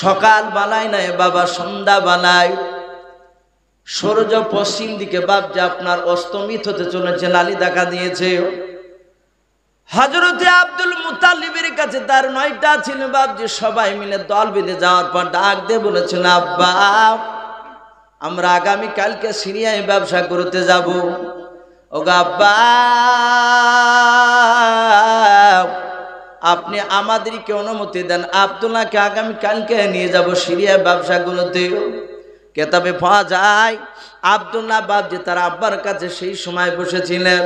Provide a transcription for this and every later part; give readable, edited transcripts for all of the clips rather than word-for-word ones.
সকাল বেলায় নয় বাবা, সন্ধ্যা বেলায় সূর্য পশ্চিম দিকে বাপজি আপনার অস্তমিত হতে চলেছে, লালি দেখা দিয়েছে। হযরতে আব্দুল মুত্তালিবের কাছে তার 9টা ছিল বাপজি, সবাই মিলে দল বেঁধে যাওয়ার পর ডাক দিয়ে বলেছেন, আব্বা আমরা আগামী কালকে সিরিয়ায় ব্যবসা করতে যাব। ওগো আব্বা, আপনি আমাদেরকে অনুমতি দেন, আব্দুল্লাহকে আগামী কালকে নিয়ে যাব সিরিয়ায় ব্যবসা করতে। কেতাবে পাওয়া যায় আব্দুল্লাহ বাপজি তার আব্বার কাছে সেই সময় বসেছিলেন।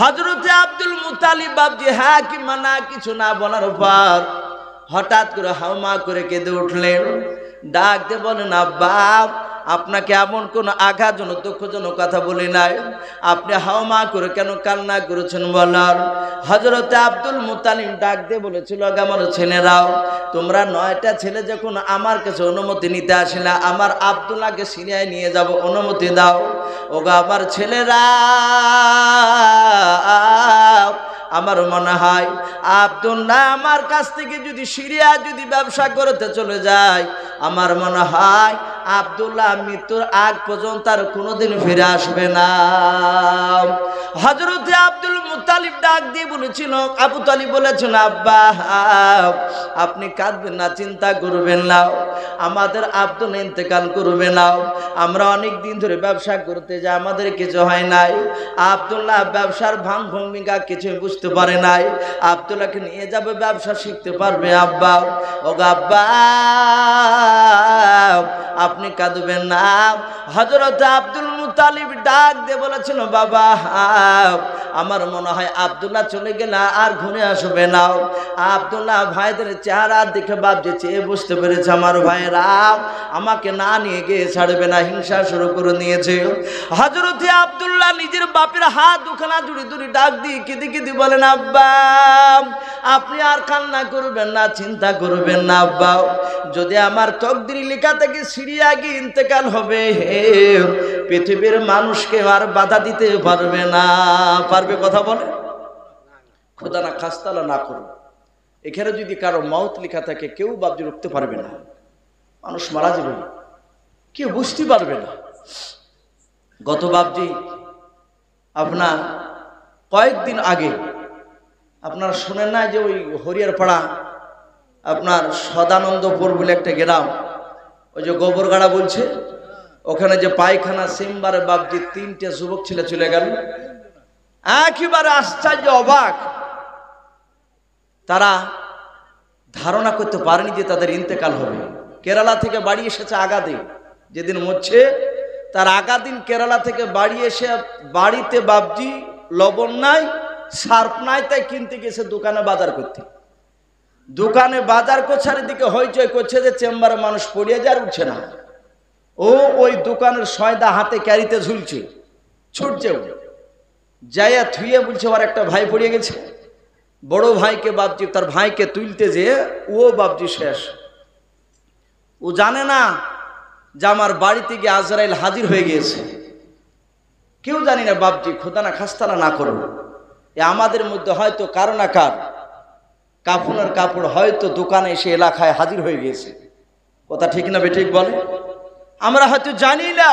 হযরতে আব্দুল মুত্তালিব বাপজি হ্যাঁ কি মানা কিছু না বলার পর হঠাৎ করে হাউমা করে কেঁদে উঠলেন। ডাক দিয়ে বলেন, আব্বা আপনাকে এমন কোনো আঘাতজনক দুঃখজনক কথা বলি নাই, আপনি হাউমা করে কেন কান্না করেছেন বলার। হযরতে আব্দুল মুত্তালিব ডাক দিয়ে বলেছিল, আমার ছেলেরাও, তোমরা 9টা ছেলে যখন আমার কাছে অনুমতি নিতে আসিলা, আমার আব্দুল্লাহকে সিরিয়ায় নিয়ে যাব, অনুমতি দাও। ওগো আমার ছেলেরা, আমার মনে হয় আব্দুল্লাহ আমার কাছ থেকে যদি সিরিয়া যদি ব্যবসা করতে চলে যায়, আমার মনে হয় আব্দুল্লাহ মৃত্যুর আগ পর্যন্ত আর কোনোদিন ফিরে আসবে না। হযরতে আব্দুল মুত্তালিব ডাক দিয়ে বলেছিল, আবু তালিব বলেছেন, আব্বা আপনি কাঁদবেন না, চিন্তা করবেন না, আমাদের আব্দুল্লাহ ইন্তেকাল করবে না। আমরা অনেক দিন ধরে ব্যবসা করতে যাই, আমাদের কিছু হয় নাই। আব্দুল্লাহ ব্যবসার ভাঙ ভূমিকা কিছু বুঝতে পারে নাই, আব্দুল্লাহকে নিয়ে যাবে, ব্যবসা শিখতে পারবে। আব্বা ওগো আব্বা আপনি কাঁদবেন না। হযরত আব্দুল মুত্তালিব ডাক দিয়ে বলেছিল, বাবা আমার মনে হয় আব্দুল্লাহ চলে গেলে আর ঘুরে আসবে না। আব্দুল্লাহ ভাইদের চেহারা দেখে বাপজি চেয়ে বুঝতে পেরেছে আমার ভাইরা আমাকে না নিয়ে গিয়ে ছাড়বে না, হিংসা শুরু করে নিয়েছে। হযরতে আব্দুল্লাহ নিজের বাপের হাত দুখানা জুড়ে জুড়ে ডাক দিয়ে কেঁদে কেঁদে বলেন, আব্বা আপনি আর কান্না করবেন না, চিন্তা করবেন না। আব্বা যদি আমার তকদিরে লেখা থেকে সিরিয়া গিয়ে ইন্তেকাল হবে, পৃথিবীর মানুষকে আর বাধা দিতে পারবে না। পারবে? কথা বলে খোদা না খাস্তালা না করুন, এখানে যদি কারো মওত লেখা থাকে কেউ বাপজি রুখতে পারবে না, মানুষ মারা যাবে, কেউ বুঝতে পারবে না। গত বাপজি আপনার কয়েকদিন আগে আপনার শোনেন না যে ওই হরিয়ার পাড়া আপনার সদানন্দপুর বলে একটা গ্রাম, ওই যে গোবরগাড়া বলছে, ওখানে যে পায়খানা চেম্বারে বাপজি 3টে যুবক ছেলে চলে গেল। একেবারে আশ্চর্য অবাক, তারা ধারণা করতে পারেনি যে তাদের ইন্তেকাল হবে। কেরালা থেকে বাড়ি এসেছে আগাদে, যেদিন মরছে তার আগাদিন কেরালা থেকে বাড়ি এসে বাড়িতে বাপজি লবণ নাই, সার্ফ নাই, তাই কিনতে গেছে দোকানে বাজার করতে। দোকানে বাজার করছার দিকে হইচই করছে যে চেম্বারে মানুষ পড়িয়ে যায়, উঠছে না। ও ওই দোকানের সয়দা হাতে ক্যারিতে ঝুলছে, ছুটছে, যাইয়া থুয়ে বলছে ওর একটা ভাই পড়িয়ে গেছে। বড় ভাইকে বাপজি তার ভাইকে তুলতে যে ও বাপজি শেষ, ও জানে না যে আমার বাড়িতে গিয়ে আজরাইল হাজির হয়ে গিয়েছে। কেউ জানি না বাপজি, খোদা না খাস্তানা না করুন। আমাদের মধ্যে হয়তো কারো না কার কাফনের কাপড় হয়তো দোকানে এসে এলাকায় হাজির হয়ে গিয়েছে। কথা ঠিক না বেঠিক বলে? আমরা হয়তো জানি না।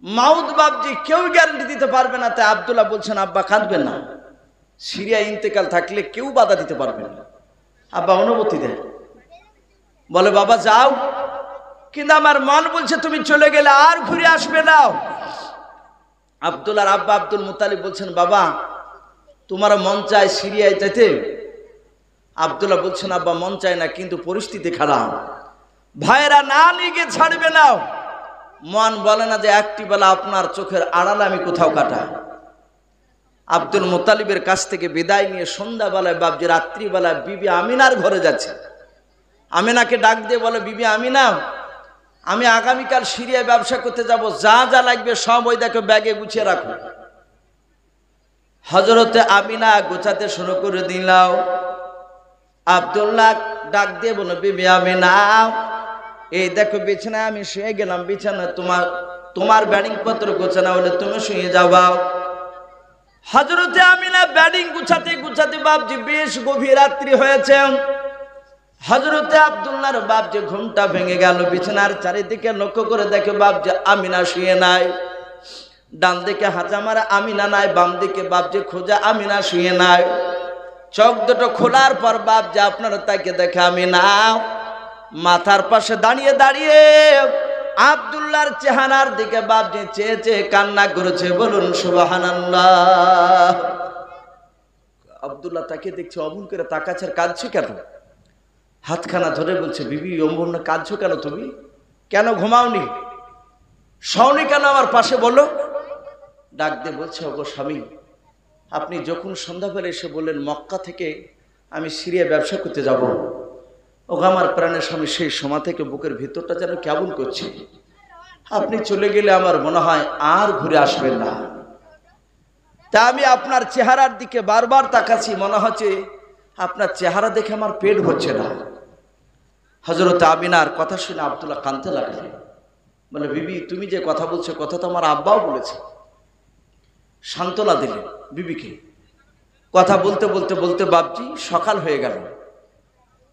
মাউদ বাপজি কেউ গ্যারান্টি দিতে পারবে না। তাই আব্দুল্লাহ বলছেন, আব্বা কাঁদবেন না, সিরিয়া ইন্তেকাল থাকলে কেউ বাধা দিতে পারবে না। আব্বা অনুমতি দেন, বলে বাবা যাও, কিন্তু আমার মন বলছে তুমি চলে গেলে আর ঘুরে আসবে না। আব্দুল্লাহর আব্বা আব্দুল মুত্তালিব বলছেন, বাবা তোমার মন চায় সিরিয়ায় যেতে? আব্দুল্লাহ বলছেন, আব্বা মন চায় না, কিন্তু পরিস্থিতি খারাপ, ভাইরা না নিয়ে ছাড়বে না। মন বলে না যে একটি বেলা আপনার চোখের আড়ালে আমি কোথাও কাটাই। আব্দুল মুত্তালিবের কাছ থেকে বিদায় নিয়ে সন্ধ্যাবেলায় বাপজি রাত্রিবেলায় বিবি আমিনার ঘরে যাচ্ছে। আমিনাকে ডাক দিয়ে বলে, বিবি আমিনা আমি আগামীকাল সিরিয়ায় ব্যবসা করতে যাব, যা যা লাগবে সব ওই দেখো ব্যাগে গুছিয়ে রাখো। হযরতে আমিনা গোছাতে শুরু করে দিলাম। আব্দুল্লাহ ডাক দিয়ে বলো, বিবি আমিনা এই দেখো বিছানায় আমি শুয়ে গেলাম, বিছানা তোমার ব্যাডিং পত্র গোছানো হলে তুমি শুয়ে যাও। হযরতে আমিনা ব্যাডিং গুছাতে গুছাতে বাপজি বেশ গভীর রাত্রি হয়েছে। হযরতে আব্দুল্লাহর বাপ যে ঘুমটা ভেঙে গেল, বিছানার চারিদিকে লক্ষ্য করে দেখে বাপ যে আমিনা শুয়ে নাই। ডান দিকে হাঁচা মারা আমিনা নাই, বাম দিকে বাপ যে খোঁজা আমিনা শুয়ে নাই। চোখ দুটো খোলার পর বাপ যে আপনারা তাকে দেখে আমিনা মাথার পাশে দাঁড়িয়ে দাঁড়িয়ে আব্দুল্লাহর চেহারার দিকে বাপ যে চেয়ে চেয়ে কান্না করেছে। বলুন সুবহানাল্লাহ। আব্দুল্লাহ তাকে দেখছে, অমন করে তাকাচ্ছে, কাঁদছে কেন? হাতখানা ধরে বলছে, বিবি অমন কাঁদছো কেন? তুমি কেন ঘুমাওনি? শওনি কেন আমার পাশে? বলো। ডাক দিয়ে বলছে, ওগো স্বামী, আপনি যখন সন্ধ্যাবেলা এসে বললেন মক্কা থেকে আমি সিরিয়া ব্যবসা করতে যাব, ওগো আমার প্রাণের স্বামী, সেই সময় থেকে বুকের ভিতরটা যেন কেমন করছে। আপনি চলে গেলে আমার মনে হয় আর ঘুরে আসবেন না। তা আমি আপনার চেহারার দিকে বারবার তাকাচ্ছি, মনে হচ্ছে আপনার চেহারা দেখে আমার পেট ভরছে না। হযরত আমিনার কথা শুনে আব্দুল্লাহ কাঁদতে লাগলেন। বলে, বিবি তুমি যে কথা বলছো, কথা তো আমার আব্বাও বলেছে। সান্ত্বনা দিলেন বিবিকে। কথা বলতে বলতে বলতে বাপজি সকাল হয়ে গেল।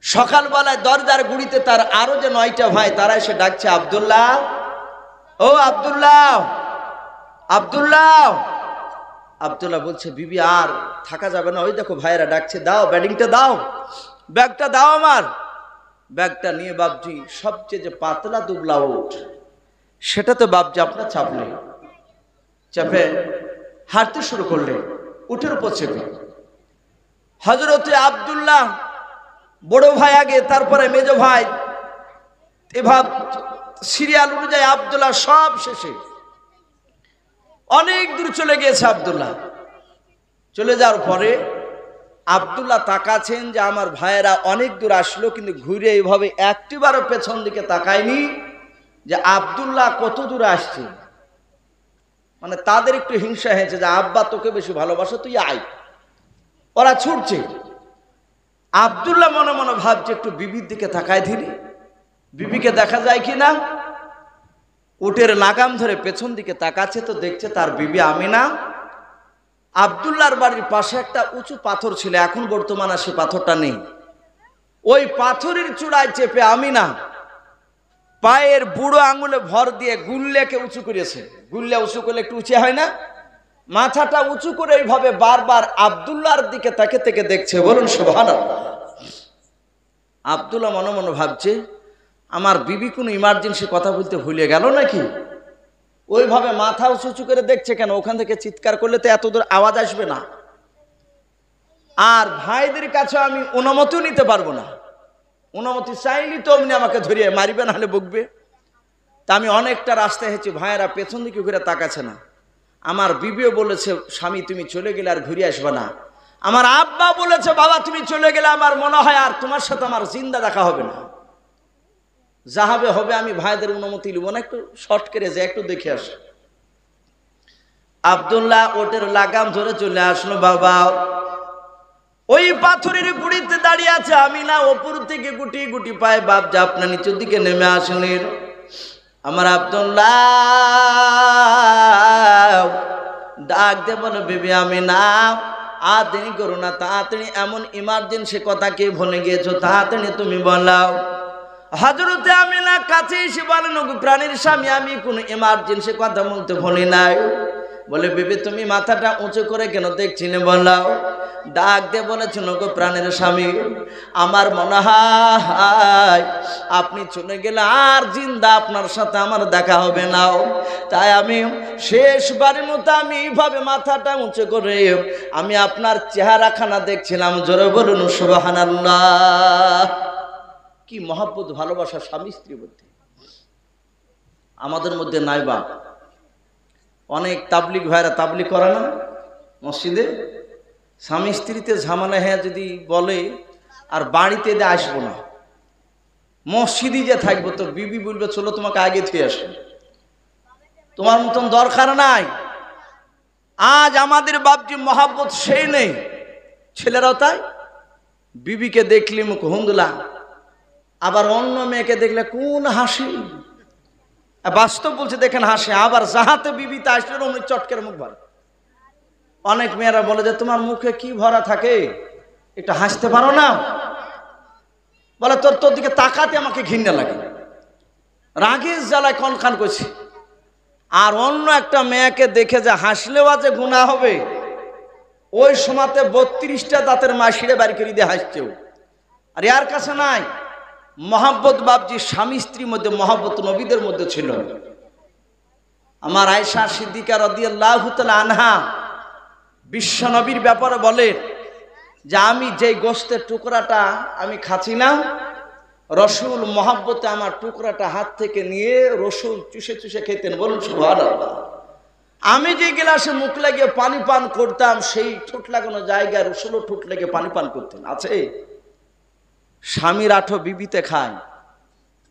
সকালবেলায় দরজার গুড়িতে তার আরো যে 9টা ভাই, তারা এসে ডাকছে, আব্দুল্লাহ, ও আব্দুল্লাহ, আব্দুল্লাহ। আব্দুল্লাহ বলছে, বিবি আর থাকা যাবে না, ওই দেখো ভাইয়েরা ডাকছে, দাও ব্যাডিংটা দাও, ব্যাগটা দাও আমার। ব্যাগটা নিয়ে বাপজি সবচেয়ে যে পাতলা দুবলা উট, সেটাতে বাপজি আপনার চাপলেন, চাপে হাঁটতে শুরু করলেন উটের উপর চেপে। হযরতে আব্দুল্লাহ বড় ভাই আগে, তারপরে মেজ ভাই, এভাবে সিরিয়াল অনুযায়ী আব্দুল্লাহ সব শেষে। অনেক দূর চলে গিয়েছে আব্দুল্লাহ। চলে যাওয়ার পরে আব্দুল্লাহ তাকাচ্ছেন যে আমার ভাইয়েরা অনেক দূর আসলো, কিন্তু ঘুরে এইভাবে একটিবারও পেছন দিকে তাকায়নি যে আব্দুল্লাহ কত দূরে আসছে। মানে তাদের একটু হিংসা হয়েছে যে আব্বা তোকে বেশি ভালোবাসো, তুই আয়। ওরা ছুটছে। আব্দুল্লাহ মনে মনে ভাবছে একটু বিবির দিকে তাকায় ধীরে, বিবিকে দেখা যায় কি না। উটের লাগাম ধরে পেছন দিকে তাকাচ্ছে, তো দেখছে তার বিবি আমিনা। আব্দুল্লাহর বাড়ির পাশে একটা উঁচু পাথর ছিল, এখন বর্তমানে সে পাথরটা নেই। ওই পাথরের চূড়ায় চেপে আমিনা পায়ের বুড়ো আঙুলে ভর দিয়ে গুল্লেকে উঁচু করেছে। গুল্লে উঁচু করলে একটু উঁচু হয় না? মাথাটা উঁচু করে এইভাবে বারবার আব্দুল্লাহর দিকে তাকে থেকে দেখছে। বলুন সুবহানাল্লাহ। আব্দুল্লাহ মনে মনে ভাবছে, আমার বিবি কোনো ইমার্জেন্সি কথা বলতে ভুলে গেল নাকি? ওইভাবে মাথা উঁচু করে দেখছে কেন? ওখান থেকে চিৎকার করলে তো এত দূর আওয়াজ আসবে না। আর ভাইদের কাছে আমি অনুমতিও নিতে পারবো না। অনুমতি চাইলি তো অমনি আমাকে ধরিয়ে মারিবে, নাহলে বকবে। তা আমি অনেকটা রাস্তায় হেঁচে, ভাইয়েরা পেছন দিকে ঘুরে তাকাচ্ছে না। আমার বিবিও বলেছে, স্বামী তুমি চলে গেলে আর ঘুরে আসবে না। আমার আব্বা বলেছে, বাবা তুমি চলে গেলে আমার মনে হয় আর তোমার সাথে আমার জিন্দা দেখা হবে না। যাহাবে হবে, আমি ভাইদের অনুমতি নিব না, একটু শর্ট করে যে একটু দেখে আসে। আব্দুল্লাহ ওটের লাগাম ধরে চলে আসলো। বাবা ওই পাথরের গুড়িতে দাঁড়িয়ে আছে আমিনা, ওপর থেকে গুটি গুটি পায়ে বাপ যা আপনার নিচের দিকে নেমে আসলেন। আমার আব্দুল্লাহ ডাক দে বলো, বিবি আমিনা আর দেরি করো না, তাড়াতাড়ি এমন ইমার্জেন্সি কথা কে ভুলে গিয়েছো, তাড়াতাড়ি তুমি বলাও। হযরতে আমিনা কাছে এসে বলেন, ওগো প্রাণীর স্বামী, আমি কোনো ইমার্জেন্সি কথা বলতে ভুলি নাই। বলে, বিবি তুমি মাথাটা উঁচু করে কেন দেখছিলে বলাও। ডাক দিয়ে বলেছেন, ওগো প্রাণের স্বামী, আমার মনে হয় আপনি চলে গেলে আর জিন্দা আপনার সাথে আমার দেখা হবে না। তাই আমি শেষবারের মতো আমি এইভাবে মাথাটা উঁচু করে আমি আপনার চেহারাখানা দেখছিলাম। জোরে বলুন সুবহানাল্লাহ। কি মহব্বত, ভালোবাসা স্বামী স্ত্রীর মধ্যে। আমাদের মধ্যে নাই বা অনেক তাবলিগ ভাইরা তাবলিগ করে না মসজিদে, স্বামী স্ত্রীতে ঝামেলা হ্যাঁ যদি বলে আর বাড়িতে আসবো না, মসজিদে যে থাকবো, তো বিবি বলবে চলো তোমাকে আগে থুয়ে আসো, তোমার মতন দরকার নাই। আজ আমাদের বাপজি মহব্বত সেই নেই। ছেলেরাও তাই, বিবিকে দেখলে মুখ হুন্দুলা, আবার অন্য মেয়েকে দেখলে কোন হাসি। বাস্তব বলছে দেখেন হাসে, আবার যাহাতে বিবিতে আসলে অমনি চটকের মুখ ভরে। অনেক মেয়েরা বলে যে তোমার মুখে কি ভরা থাকে, একটু হাসতে পারো না। বলে তোর দিকে তাকাতে আমাকে ঘৃণা লাগে, রাগের জ্বালায় কনখান করছি। আর অন্য একটা মেয়েকে দেখে যে হাসলেও যে গুনাহ হবে, ওই সময়তে 32টা দাঁতের মাসিরে বাড়ি করে দিয়ে হাসছেও। আর এর কাছে নাই মহাব্বত বাপজি, স্বামী স্ত্রীর মধ্যে মহাব্বত নবীদের মধ্যে ছিল। আমার আয়েশা সিদ্দিকা রাদিয়াল্লাহু তাআলা আনহা বিশ্ব নবীর ব্যাপারে বলেন যে আমি যেই গোশতের টুকরাটা আমি খাচ্ছি না, রসুল মহাব্বতে আমার টুকরাটা হাত থেকে নিয়ে রসুল চুষে চুষে খেতেন। বলুন সুবহানাল্লাহ। আমি যে গ্লাসে মুখ লাগিয়ে পানি পান করতাম, সেই ঠোঁট লাগানো জায়গায় রসুলও ঠোঁট লেগে পানি পান করতেন। আছে স্বামীর আঠো বিবিতে খায়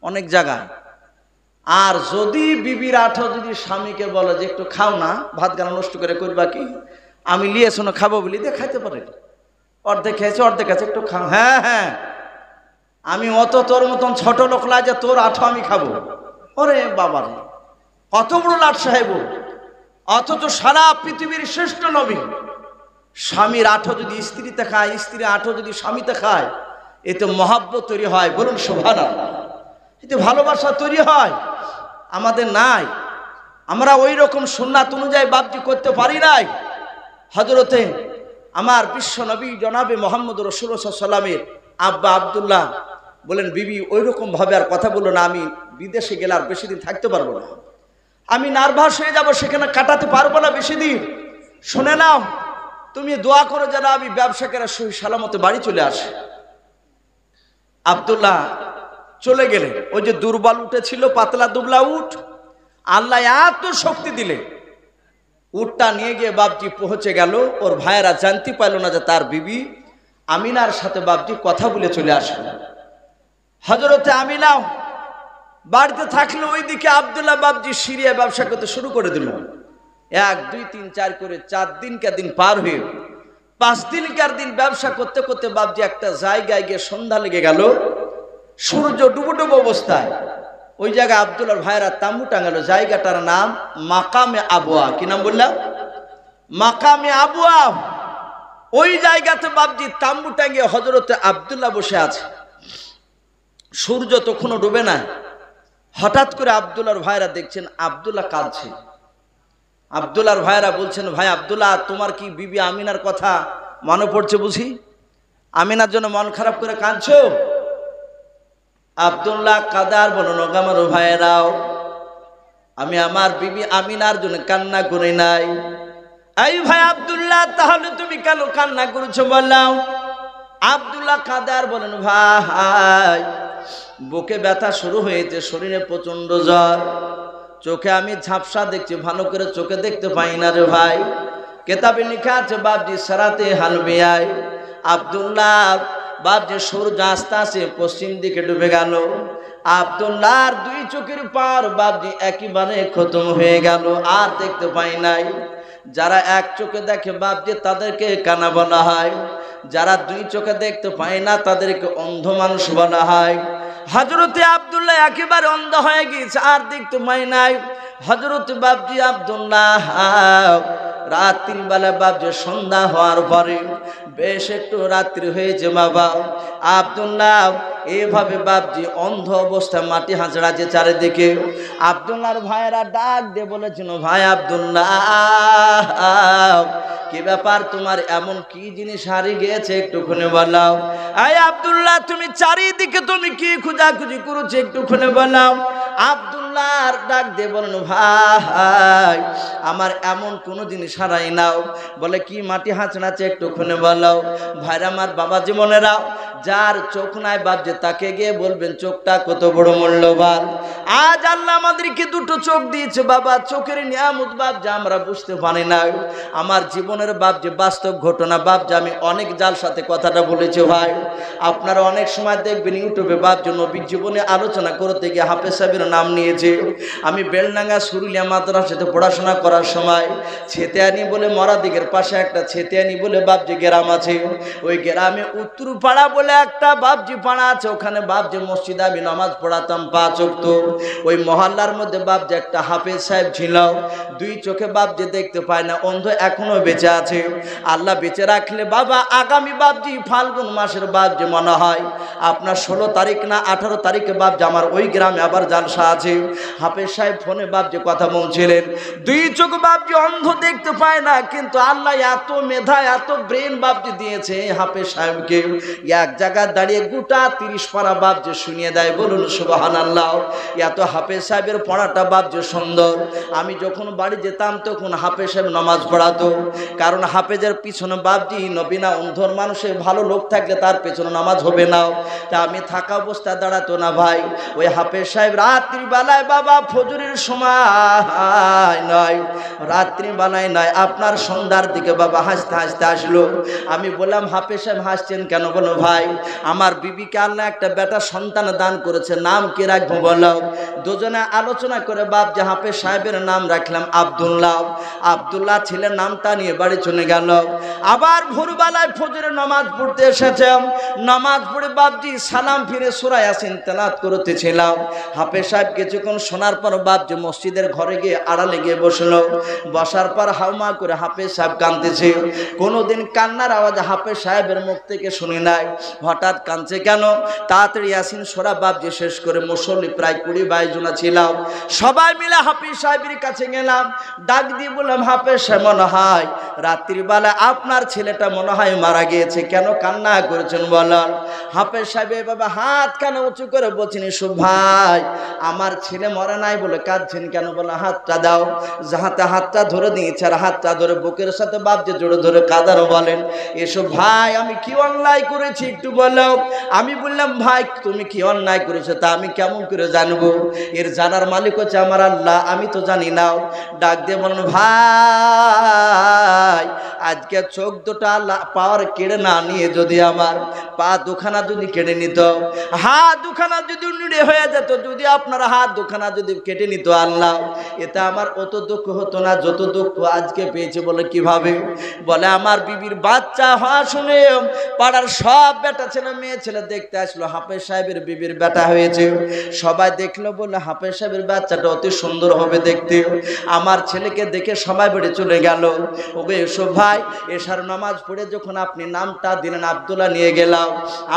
অনেক জায়গায়। আর যদি বিবির আঠো যদি স্বামীকে বলে যে একটু খাও না, ভাত গানা নষ্ট করে করবা কি, আমি লিয়ে শোনো খাবো বলি দিয়ে খাইতে পারে, অর্ধেক খেয়েছে অর্ধেক আছে, একটু খাও। হ্যাঁ হ্যাঁ, আমি অত তোর মতন ছোট লোক না যে তোর আঠো আমি খাবো। ওরে বাবা রে, কত বড় লাট সাহেব! অথচ সারা পৃথিবীর শ্রেষ্ঠ নবী স্বামীর আঠো যদি স্ত্রীতে খায়, স্ত্রীর আঠো যদি স্বামীতে খায়, এতে মহাব্বত তৈরি হয়। বলুন সুবহানাল্লাহ। এতে ভালোবাসা তৈরি হয়। আমাদের নাই, আমরা ওই রকম সুন্নাত অনুযায়ী বাপজি করতে পারি নাই। হযরতে আমার বিশ্ব নবী জনাবে মোহাম্মদ রাসূলুল্লাহ সাল্লাল্লাহু আলাইহি ওয়াসাল্লামের আব্বা আব্দুল্লাহ বলেন, বিবি ওই রকম ভাবে আর কথা বললো না, আমি বিদেশে গেলে আর বেশি দিন থাকতে পারবো না, আমি নার্ভাস হয়ে যাব, সেখানে কাটাতে পারবো না বেশি দিন। শুনে নাও, তুমি দোয়া করো যেন আমি ব্যবসাকেরা সহি সালামতে বাড়ি চলে আসে। আব্দুল্লাহ চলে গেলেন। ওই যে দুর্বল উঠে ছিল, পাতলা দুবলা উঠ, আল্লাহ এত শক্তি দিলে উটটা নিয়ে গিয়ে বাপজি পৌঁছে গেল। ওর ভাইয়েরা জানতে পারল না যে তার বিবি আমিনার সাথে বাপজি কথা বলে চলে আসলো। হযরতে আমিনাও বাড়িতে থাকলে ওইদিকে আব্দুল্লাহ বাপজি সিরিয়া ব্যবসা করতে শুরু করে দিল। 1 2 3 4 করে 4 দিনকার দিন পার হয়ে 5 দিনকার দিন ব্যবসা করতে করতে বাপজি একটা জায়গায় গিয়ে সন্ধ্যা লেগে গেল, সূর্য ডুবো ডুবো অবস্থায়। ওই জায়গায় আব্দুল্লাহর ভাইয়েরা তাম্বু টাঙালো। জায়গাটার নাম মাকামে আবওয়া। কি নাম বললাম? মাকামে আবওয়া। ওই জায়গাতে বাপজি তাম্বু টাঙিয়ে হযরতে আব্দুল্লাহ বসে আছে। সূর্য তখনও ডুবে না। হঠাৎ করে আব্দুল্লাহর ভাইয়েরা দেখছেন আব্দুল্লাহ কাঁদছে। আব্দুল্লাহর ভাইয়েরা বলছেন, ভাই আব্দুল্লাহ, তোমার কি বিবি আমিনার কথা মনে পড়ছে বুঝি? আমিনার জন্য মন খারাপ করে কাঁদছো? আব্দুল্লাহ কাদার বলুন, আমার ভাইয়েরাও, আমি আমার বিবি আমিনার জন্য কান্না করি নাই। এই ভাই আব্দুল্লাহ, তাহলে তুমি কেন কান্না করেছো বললাম? আব্দুল্লাহ কাদার বলেন, ভাই বুকে ব্যথা শুরু হয়েছে, শরীরে প্রচন্ড জ্বর, চোখে আমি ঝাপসা দেখছি, ভালো করে চোখে দেখতে পাই না রে ভাই। কেতাবে লেখা আছে বাপজি সারাতে হালবিয়ায় আব্দুল্লাহ বাপজি সূর্য আস্তে আস্তে পশ্চিম দিকে ডুবে গেল। আব্দুল্লাহর 2 চোখের পার বাপজি একেবারে খতম হয়ে গেল, আর দেখতে পাই নাই। যারা 1 চোখে দেখে বাপজি তাদেরকে কানা বলা হয়, যারা 2 চোখে দেখতে পায় না তাদেরকে অন্ধ মানুষ বলা হয়। হযরতে আব্দুল্লাহ একেবারে অন্ধ হয়ে গেছে, আর দেখতে পায় নাই। হযরতে বাপজি আব্দুল্লাহ রাত্রি বেলা বাপজি সন্ধ্যা হওয়ার পরে বেশ একটু রাত্রি হয়েছে বাবা, আব্দুল্লাহ এভাবে বাপজি অন্ধ অবস্থায় মাটি হাঁচড়া যে চারিদিকে। আব্দুল্লাহর ভাইয়েরা ডাক দিয়ে বলেছিল, ভাই আব্দুল্লাহ, কি ব্যাপার, তোমার এমন কি জিনিস হারিয়ে গিয়েছে একটুখানি বলাও। এই আব্দুল্লাহ, তুমি চারিদিকে তুমি কি খোঁজাখুঁজি করেছো একটুখানি বলাও। আব্দুল্লাহর ডাক দিয়ে বলেন, ভাই আমার এমন কোনো জিনিস হারাই নাও। বলে কি মাটি হাঁচড়াচ্ছে একটুখানি বলাও। ভাইরা আমার, বাবা জীবনেরা, যার চোখ নাই বাপজি তাকে গিয়ে বলবেন চোখটা কত বড় মূল্যবান। আজ আল্লাহ আমাদেরকে 2টো চোখ দিয়েছে বাবা, চোখের নিয়ামত বাপজি আমরা বুঝতে পারি না। আমার জীবনের বাপজি বাস্তব ঘটনা বাপজি, আমি অনেক জাল সাথে কথাটা বলেছি ভাই। আপনারা অনেক সময় দেখবেন ইউটিউবে বাপজি নবীর জীবনে আলোচনা করতে গিয়ে হাফেজ সাহেবের নাম নিয়েছে। হয়েছে। আমি বেলডাঙ্গা সুরুলিয়া মাদ্রাসাতে পড়াশোনা করার সময় ছেতিয়ানি বলে মরাদিকের পাশে একটা ছেতিয়ানি বলে বাবজি গ্রাম আছে। ওই গ্রামে উত্তরপাড়া বলে একটা বাবজি পাড়া আছে। ওখানে বাবজি মসজিদে আমি নামাজ পড়াতাম 5 ওয়াক্ত। ওই মহল্লার মধ্যে বাবজি একটা হাফেজ সাহেব ছিল। 2 চোখে বাবজি দেখতে পায় না, অন্ধ, এখনো বেঁচে আছে। আল্লাহ বেঁচে রাখলে বাবা আগামী বাবজি ফাল্গুন মাসের বাবজি মনে হয় আপনার 16 তারিখ না 18 তারিখে বাবজি আমার ওই গ্রামে আবার জালসা আছে। হাফেজ সাহেব ফোনে বাবজি কথা বলছিলেন। 2 চোখ বাবজি অন্ধ, দেখতে পায় না, কিন্তু আল্লাহ এত মেধা এত ব্রেন বাবজি দিয়েছে হাফেজ সাহেবকে। এক জায়গায় দাঁড়িয়ে গোটা 30 পারা বাবজি শুনিয়ে দেয়। বলুন সুবহানাল্লাহ। এত হাফেজ সাহেবের পড়াটা বাবজি সুন্দর। আমি যখন বাড়ি যেতাম তখন হাফেজ সাহেব নামাজ পড়াতো। কারণ হাফেজের পিছনে বাবজি নবীনা অন্ধর মানুষের ভালো লোক থাকলে তার পেছনে নামাজ হবে না। তা আমি থাকা অবস্থায় দাঁড়াতো না ভাই। ওই হাফেজ সাহেব রাত্রিবেলায় বাবা ফজরের সময় নয়, রাত্রিবেলায় নয়, আপনার সন্ধ্যার দিকে বাবা হাসতে হাসতে আসলো। আমি বললাম হাফেজ সাহেব হাসছেন কেন? বলো ভাই আমার বিবিকে আল্লাহ একটা বেটা সন্তান দান করেছে, নাম কি রাখবো বলো? দুজনে আলোচনা করে বাবজি হাফেজ সাহেবের নাম রাখলাম আব্দুল্লাহ। আব্দুল্লাহ ছেলের নামটা নিয়ে বাড়ি চলে গেল। আবার ভোরবেলায় ফজরের নামাজ পড়তে এসেছে। নামাজ পড়ে বাবজি সালাম ফিরে সূরা ইয়াসিন তেলাওয়াত করতেছিলাম। হাফেজ সাহেব কিছুক্ষণ শোনার পর বাবজি মসজিদের ঘরে গিয়ে আড়ালে গিয়ে বসলো। বসার পর হাউমা করে হাফেজ সাহেব কাঁদতেছে। কোনোদিন কান্নার আওয়াজ হাফেজ সাহেবের মুখ থেকে শুনি নাই। হঠাৎ কাঁদছে কেন? তাড়াতাড়ি ইয়াসিন সূরা বাবজি শেষ করে মুসল্লি প্রায় 20-22 জন ছিলাম, সবাই মিলে হাফেজ সাহেবের কাছে গেলাম। ডাক দিয়ে বললাম হাফেজ সাহেব মনে হয় রাত্রিবেলা আপনার ছেলেটা মনে হয় মারা গিয়েছে, কেন কান্না করেছেন বলেন? হাফেজ সাহেব বাবা হাত কেন উঁচু করে বলছেন ইসুফ ভাই আমার ছেলে মরে নাই বলে কাঁদছেন কেন? বলে হাতটা দাও। যাহাতে হাতটা ধরে দিয়েছে আর হাতটা ধরে বুকের সাথে বাবজি জোরে ধরে কাঁদারও বলেন এসব ভাই আমি কি অন্যায় করেছি একটু বলো। আমি বললাম ভাই তুমি কি অন্যায় করেছো তা আমি কেমন করে জানবো? এর জানার মালিক হচ্ছে আমার আল্লাহ, আমি তো জানি না। ডাক দিয়ে বলেন ভাই আজকে চোখ দুটো আল্লাহ পাওয়ার কেড়ে না নিয়ে যদি আমার পা দুখানা যদি কেটে নিত, হাত দুখানা যদি নিড়ে হয়ে যেত, যদি আপনার হাত দুখানা যদি কেটে নিত আল্লাহ, এতে আমার অত দুঃখ হতো না যত দুঃখ আজকে পেয়েছে। বলে কিভাবে? বলে আমার বিবির বাচ্চা হওয়া শুনে পাড়ার সব বেটা ছেলে মেয়ে ছেলে দেখতে আসলো হাফেজ সাহেবের বিবির বেটা হয়েছে। সবাই দেখলো বলে হাফেজ সাহেবের বাচ্চাটা অতি সুন্দর হবে দেখতে। আমার ছেলেকে দেখে সবাই বেড়ে চলে গেল। ওকে এসব ভাই এশার নামাজ পড়ে যখন আপনি নামটা দিলেন আব্দুল্লাহ নিয়ে গেলাম।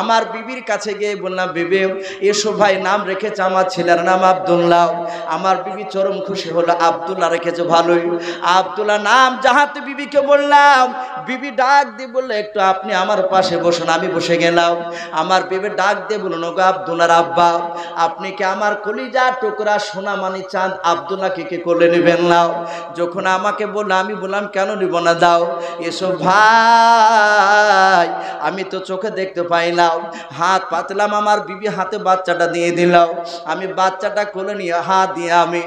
আমার বিবির কাছে গিয়ে বললাম বিবি এসব ভাই নাম রেখেছে আমার ছেলের নাম আব্দুল্লাহ। আমার বিবি চরম খুশি হলো, আব্দুল্লাহ রেখেছে ভালোই। আব্দুল্লাহ নাম যাহাতে বিবিকে বললাম, বিবি ডাক দিয়ে বললো একটু আপনি আমার পাশে বসুন। আমি বসে গেলাম। আমার বিবি ডাক দিয়ে বলুন ওগো আব্দুল্লাহর আব্বা আপনি কি আমার কলিজা টুকরা সোনা মানি চাঁদ আব্দুল্লাহকে কে কোলে নেবেন নাও? যখন আমাকে বললো আমি বললাম কেন নিব না, দাও। এসব ভাই আমি তো চোখে দেখতে পাই না। হাত পাতলাম, আমার বিবি হাতে বাচ্চাটা দিয়ে দিলাম। আমি বাচ্চাটা কোলে নিয়ে হাত দিয়ে আমি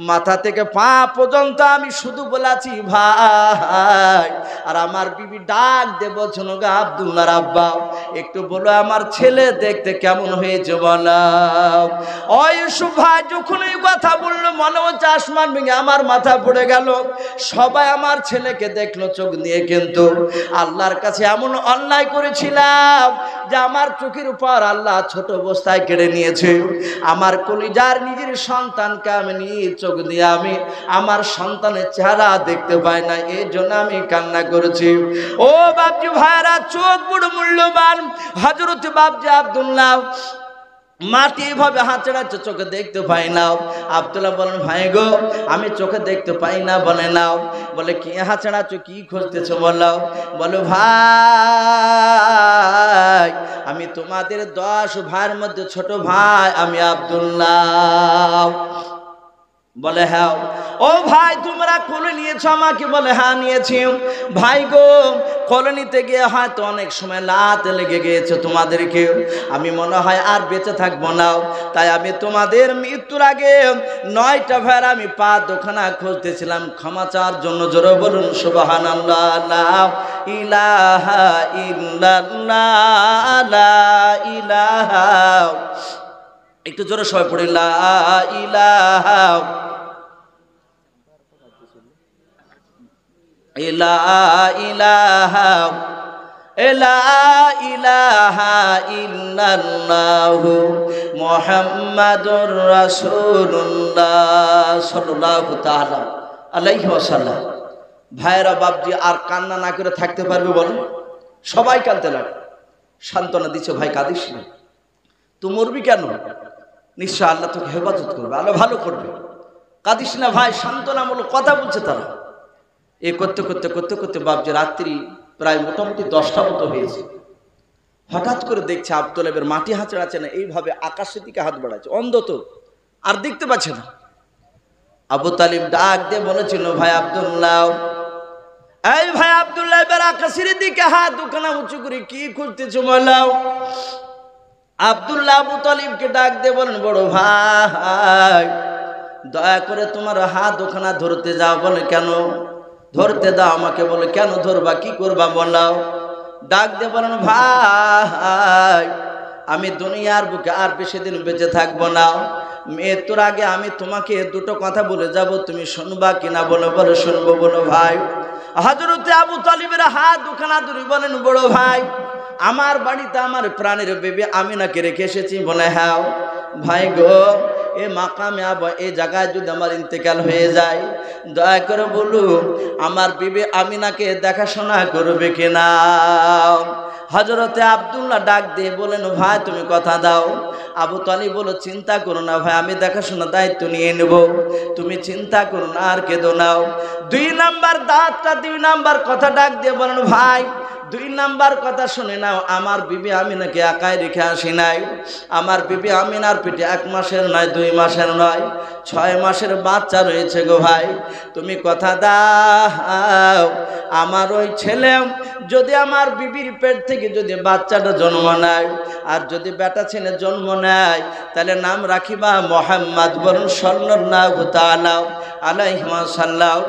মাথা থেকে পা পর্যন্ত আমি শুধু বলেছি ভাই। আর আমার বিবি ডাক দিয়ে বলছেন গো আব্দুল্লাহর আব্বা একটু বলো আমার ছেলে দেখতে কেমন হয়েছে বলাও। ওই ভাই যখন এই কথা বললো মনে হচ্ছে আসমান ভেঙে আমার মাথা পড়ে গেল। সবাই আমার ছেলেকে দেখলো চোখ দিয়ে, কিন্তু আল্লাহর কাছে এমন অন্যায় করেছিলাম যে আমার চোখের উপর আল্লাহ ছোট অবস্থায় কেড়ে নিয়েছে। আমার কলিজার নিজের সন্তানকে আমি নিজ চোখ দিয়ে আমি আমার সন্তানের চেহারা দেখতে পাই না, এই জন্য আমি কান্না করেছি। ও বাপজি ভাইরা চোখ বড় মূল্যবান। হযরত বাপজি আব্দুল্লাহ মাটি এভাবে হাত চাড়াচ্ছে চোখে দেখতে পাই না। আব্দুল্লাহ বলেন ভাই গো আমি চোখে দেখতে পাই না। বলে নাও। বলে কি হাত চাড়াচ্ছ, কি খুঁজতেছো বলো? বলো ভাই আমি তোমাদের 10 ভাইয়ের মধ্যে ছোট ভাই আমি আব্দুল্লাহ। বলে হ্যাঁ। ও ভাই তোমরা কোলে নিয়েছো আমাকে? বলে হ্যাঁ নিয়েছি। ভাই গো কোলে নিতে গিয়ে হয়তো অনেক সময় লাত লেগে গিয়েছে তোমাদেরকে, আমি মনে হয় আর বেঁচে থাকবো না। তাই আমি তোমাদের মৃত্যুর আগে 9টা ভাইয়ের আমি পা দুখানা খুঁজতেছিলাম ক্ষমা চাওয়ার জন্য। জোরে বলুন সুবহানাল্লাহ। লা ইলাহা ইল্লাল্লাহ লা ইলাহা একটু জোরে সবাই পড়ি, লা ইলাহা ইলাহা লা ইলাহা ইল্লাল্লাহু মুহাম্মাদুর রাসূলুল্লাহ সাল্লাল্লাহু তাআলা আলাইহি ওয়াসাল্লাম। ভাইরা বাপজি আর কান্না না করে থাকতে পারবে বলেন? সবাই কাঁদতে লাগে। সান্ত্বনা দিচ্ছে, ভাই কাঁদিস না, তুই মরবি কেন? নিশ্চয় আল্লাহ তোকে হেফাজত করবে, আল্লাহ ভালো করবে, কাঁদিস না ভাই। সান্ত্বনামূলক কথা বলছে তারা। এ করতে করতে করতে করতে বাপজি রাত্রি প্রায় মোটামুটি 10টা মতো হয়েছে। হঠাৎ করে দেখছে আব্দুল্লাহের মাটি হাঁচড়াচ্ছে না, এইভাবে আকাশের দিকে হাত বাড়াচ্ছে, অন্ধ তো আর দেখতে পাচ্ছে না। আবু তালিব ডাক দিয়ে বলেছিল, ভাই আব্দুল্লাহ, এই ভাই আব্দুল্লাহ, এবার আকাশের দিকে হাত দুখানা উঁচু করে কি খুঁজতেছো বলাও? আব্দুল্লাহ আবু তালিবকে ডাক দিয়ে বলেন, বড় ভাই দয়া করে তোমার হাত দুখানা ধরতে যাও। বলে কেন? ধরতে দাও আমাকে। বলে কেন ধরবা, কি করবা বলাও? ডাক দিয়ে বলেন, ভাই আমি দুনিয়ার বুকে আর বেশি দিন বেঁচে থাকবো না, মৃত্যুর আগে আমি তোমাকে দুটো কথা বলে যাব, তুমি শুনবা কিনা? বলো বলে শুনবো। বলো ভাই। হযরতে আবু তালিবের হাত দুখানা ধরে বলেন, বড় ভাই আমার বাড়িতে আমার প্রাণের বেবি আমিনাকে রেখে এসেছি। বলে হ্যাঁ ভাই গো, এ মাকামে এই জায়গায় যদি আমার ইন্তেকাল হয়ে যায়, দয়া করে বলুন আমার বিবি আমিনাকে দেখাশোনা করবে কিনা? হযরতে আব্দুল্লাহ ডাক দিয়ে বলেন, ভাই তুমি কথা দাও। আবু তালিব বলো, চিন্তা করো না ভাই, আমি দেখাশোনার দায়িত্ব নিয়ে নেব, তুমি চিন্তা করো না আর কেঁদো নাও। 2 নাম্বার দাঁতটা 2 নাম্বার কথা ডাক দিয়ে বলেন, ভাই 2 নাম্বার কথা শুনে নাও, আমার বিবি আমিনাকে একাই রেখে আসি নাই। আমার বিবি আমিনার পেটে 1 মাসের নয়, 2 মাসের নয়, 6 মাসের বাচ্চা রয়েছে গো ভাই। তুমি কথা দাও, আমার ওই ছেলে যদি আমার বিবির পেট থেকে যদি বাচ্চাটা জন্ম নেয়, আর যদি বেটা ছেলে জন্ম নেয়, তাহলে নাম রাখিবা মুহাম্মদ। বলুন সাল্লাল্লাহু তাআলা আলাইহি ওয়াসাল্লাম।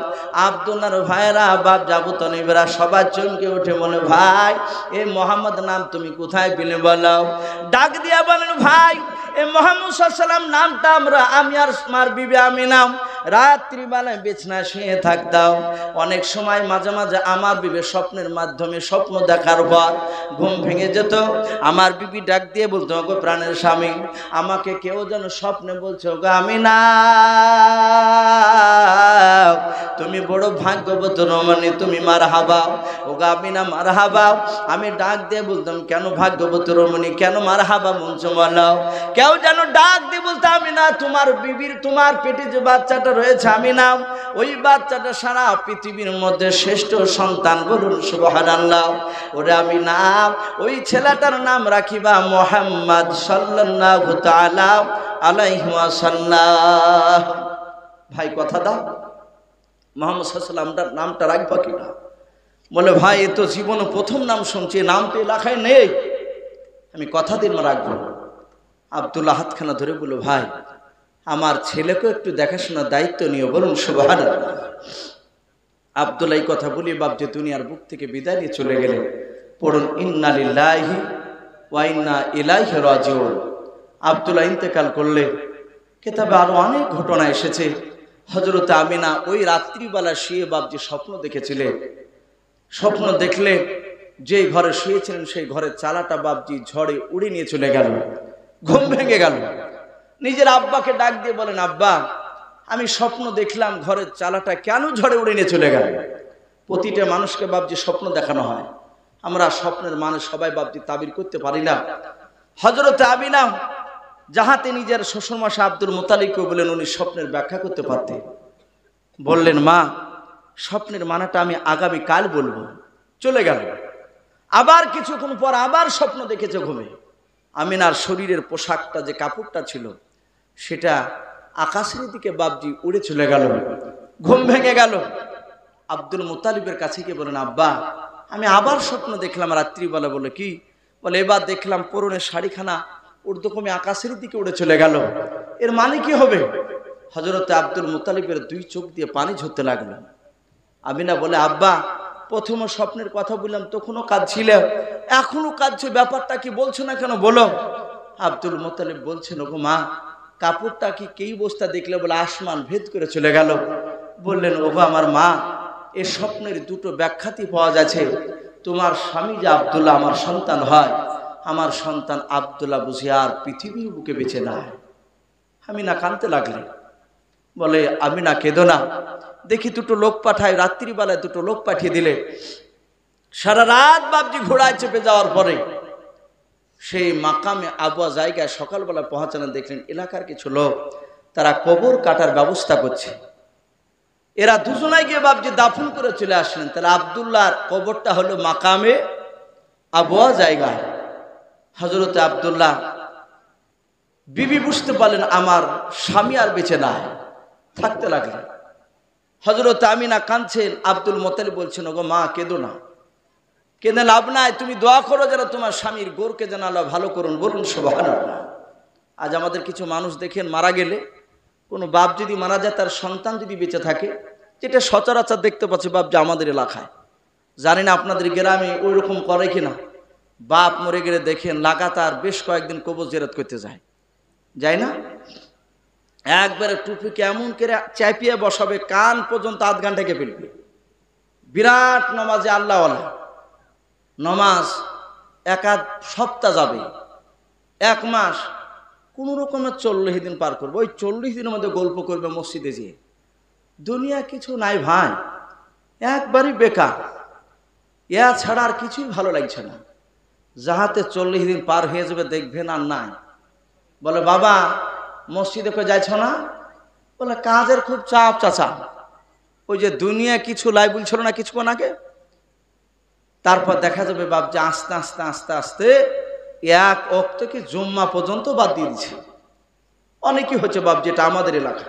আব্দুল্লাহর ভাইরা বাপ আবু তালিবরা সবাই চমকে উঠে বলে, ভাই এই মোহাম্মদ নাম তুমি কোথায় পেলে বলো? ডাক দিয়া বলেন, ভাই এই মোহাম্মদ সাল্লাল্লাহু আলাইহি ওয়াসাল্লাম নামটা আমি আর আমার বিবি আমিনা রাত্রিবেলায় বিছানায় শুয়ে থাকতাম। অনেক সময় মাঝে মাঝে আমার বিবি স্বপ্নের মাধ্যমে স্বপ্ন দেখার পর ঘুম ভেঙে যেত। আমার বিবি ডাক দিয়ে বলতো, ওগো প্রাণের স্বামী, আমাকে কেউ যেন স্বপ্নে বলছে, ওগো আমিনা তুমি বড় ভাগ্যবতী রমণী, তুমি মারহাবা। ওগো আমিনা মারহাবা। আমি ডাক দিয়ে বলতাম, কেন ভাগ্যবতী রমণী, কেন মারহাবা বলছো বলো? কেউ যেন ডাক দিয়ে বলতো, আমিনা তোমার বিবির তোমার পেটে যে বাচ্চাটা রয়েছে আমিনা, ওই বাচ্চাটা সারা পৃথিবীর মধ্যে শ্রেষ্ঠ সন্তান। বলুন সুবহানাল্লাহ। ওরে আমিনা, ওই ছেলেটার নাম রাখিবা মুহাম্মদ সাল্লাল্লাহু তাআলা আলাইহি ওয়াসাল্লাম। ভাই কথা দাও, মুহাম্মদ সাল্লাল্লাহু আলাইহি ওয়াসাল্লাম নামটা রাখবা কিনা? বলে ভাই এ তো জীবনে প্রথম নাম শুনছি, নাম তো লেখায় নেই, আমি কথা দিন রাখবো। আব্দুল্লাহ হাতখানা ধরে বলল, ভাই আমার ছেলেকে একটু দেখাশোনার দায়িত্ব নিও। বলুন সুবহানাল্লাহ। আব্দুল্লাহ এই কথা বলি বাপজি দুনিয়ার বুক থেকে বিদায় নিয়ে চলে গেলেন। পড়ুন ইন্না লিল্লাহি ওয়া ইন্না ইলাইহি রাজিউন। আব্দুল্লাহ ইন্তেকাল করলে কিতাবে আরো অনেক ঘটনা এসেছে। হযরত আমিনা ওই রাত্রিবেলা শুয়ে বাপজি স্বপ্ন দেখেছিলেন। স্বপ্ন দেখলে যে ঘরে শুয়েছিলেন সেই ঘরের চালাটা বাপজি ঝড়ে উড়ে নিয়ে চলে গেল। ঘুম ভেঙে গেল। নিজের আব্বাকে ডাক দিয়ে বলেন, আব্বা আমি স্বপ্ন দেখলাম ঘরের চালাটা কেন ঝড়ে উড়ে নিয়ে চলে গেল? প্রতিটা মানুষকে বাপজি স্বপ্ন দেখানো হয়, আমরা স্বপ্নের মানে সবাই বাপজি তাবির করতে পারি না। হযরত আমিনা যাহাতে নিজের শ্বশুরমশা আব্দুল মুত্তালিবকে বলেন, উনি স্বপ্নের ব্যাখ্যা করতে পারতেন। বললেন, মা স্বপ্নের মানাটা আমি আগামী কাল বলবো। চলে গেল। আবার কিছুক্ষণ পর আবার স্বপ্ন দেখেছে ঘুমে। আমিনার শরীরের পোশাকটা যে কাপড়টা ছিল সেটা আকাশের দিকে বাপজি উড়ে চলে গেল। ঘুম ভেঙে গেল। আব্দুল মুত্তালিবের কাছে গিয়ে বলেন, আব্বা আমি আবার স্বপ্ন দেখলাম রাত্রিবেলা। বলে কি? বলে এবার দেখলাম পরনের শাড়িখানা ঊর্ধ্বক্রমে আকাশের দিকে উড়ে চলে গেল, এর মানে কি হবে? হযরত আব্দুল মুত্তালিবের 2 চোখ দিয়ে পানি ঝরতে লাগলো। আমিনা বলে, আব্বা প্রথম স্বপ্নের কথা বললাম তখনও কাঁদছিলে, এখনো কাঁদছো, ব্যাপারটা কি বলছো না কেন বলো? আব্দুল মুত্তালিব বলছেন, ওগো মা, কাপড়টা কি কেই বস্তা দেখলে বলে আসমান ভেদ করে চলে গেল। বললেন, ওগো আমার মা, এ স্বপ্নের দুটো ব্যাখ্যাতি পাওয়া যাচ্ছে। তোমার স্বামী যে আব্দুল্লাহ আমার সন্তান হয়, আমার সন্তান আব্দুল্লাহ বুঝি আর পৃথিবীর বুকে বেঁচে নাই। আমি না কাঁদতে লাগলেন। বলে, আমি না কেঁদো না, দেখি দুটো লোক পাঠায়। রাত্রিবেলায় দুটো লোক পাঠিয়ে দিলে। সারা রাত বাপজি ঘোড়ায় চেপে যাওয়ার পরে সেই মাকামে আবুয়া জায়গায় সকালবেলা পৌঁছানো দেখলেন এলাকার কিছু লোক তারা কবর কাটার ব্যবস্থা করছে। এরা দুজনাই গিয়ে বাপজি দাফন করে চলে আসলেন। তাহলে আব্দুল্লাহর কবরটা হলো মাকামে আবুয়া জায়গায়। হযরতে আব্দুল্লাহ বিবি বুঝতে পারলেন আমার স্বামী আর বেঁচে নাই, থাকতে লাগলেন। হযরতে আমিনা কাঁদছেন, আব্দুল মুত্তালিব বলছেন, ওগো মা, কেঁদো না, কেঁদে লাভ নাই, তুমি দোয়া করো যেন তোমার স্বামীর গোরকে যেন আল্লাহ ভালো করুন। বলুন সুবহানাল্লাহ। আজ আমাদের কিছু মানুষ দেখেন মারা গেলে, কোনো বাপ যদি মারা যায়, তার সন্তান যদি বেঁচে থাকে, যেটা সচরাচর দেখতে পাচ্ছি বাপ যে আমাদের এলাকায়, জানি না আপনাদের গ্রামে ওই রকম করে কিনা, বাপ মরে গেলে দেখেন লাগাতার বেশ কয়েকদিন কবর জিয়ারত করতে যায় না? একবারে টুপিকে এমন করে চাপিয়ে বসাবে, কান পর্যন্ত আধ ঘন্টাকে ফেলবে। বিরাট নমাজে আল্লাহওয়ালা নমাজ, এক আধ সপ্তাহ যাবে, এক মাস, কোন রকমের 40 দিন পার করবে। ওই 40 দিনের মধ্যে গল্প করবে মসজিদে যেয়ে, দুনিয়া কিছু নাই ভাই, একবারই বেকার, ইয়া ছাড়া আর কিছুই ভালো লাগছে না। যাহাতে 40 দিন পার হয়ে যাবে দেখবেন আর নাই। বলে, বাবা মসজিদে কই যাইছ না? বলে, কাজের খুব চাপ চাচা। ওই যে দুনিয়া কিছু লাই বলছিল না কিছুক্ষণ আগে। তারপর দেখা যাবে বাপ যে আস্তে আস্তে আস্তে আস্তে এক ওয়াক্ত কি জুম্মা পর্যন্ত বাদ দিয়ে দিচ্ছে। অনেকই হচ্ছে বাপ, যেটা আমাদের এলাকা।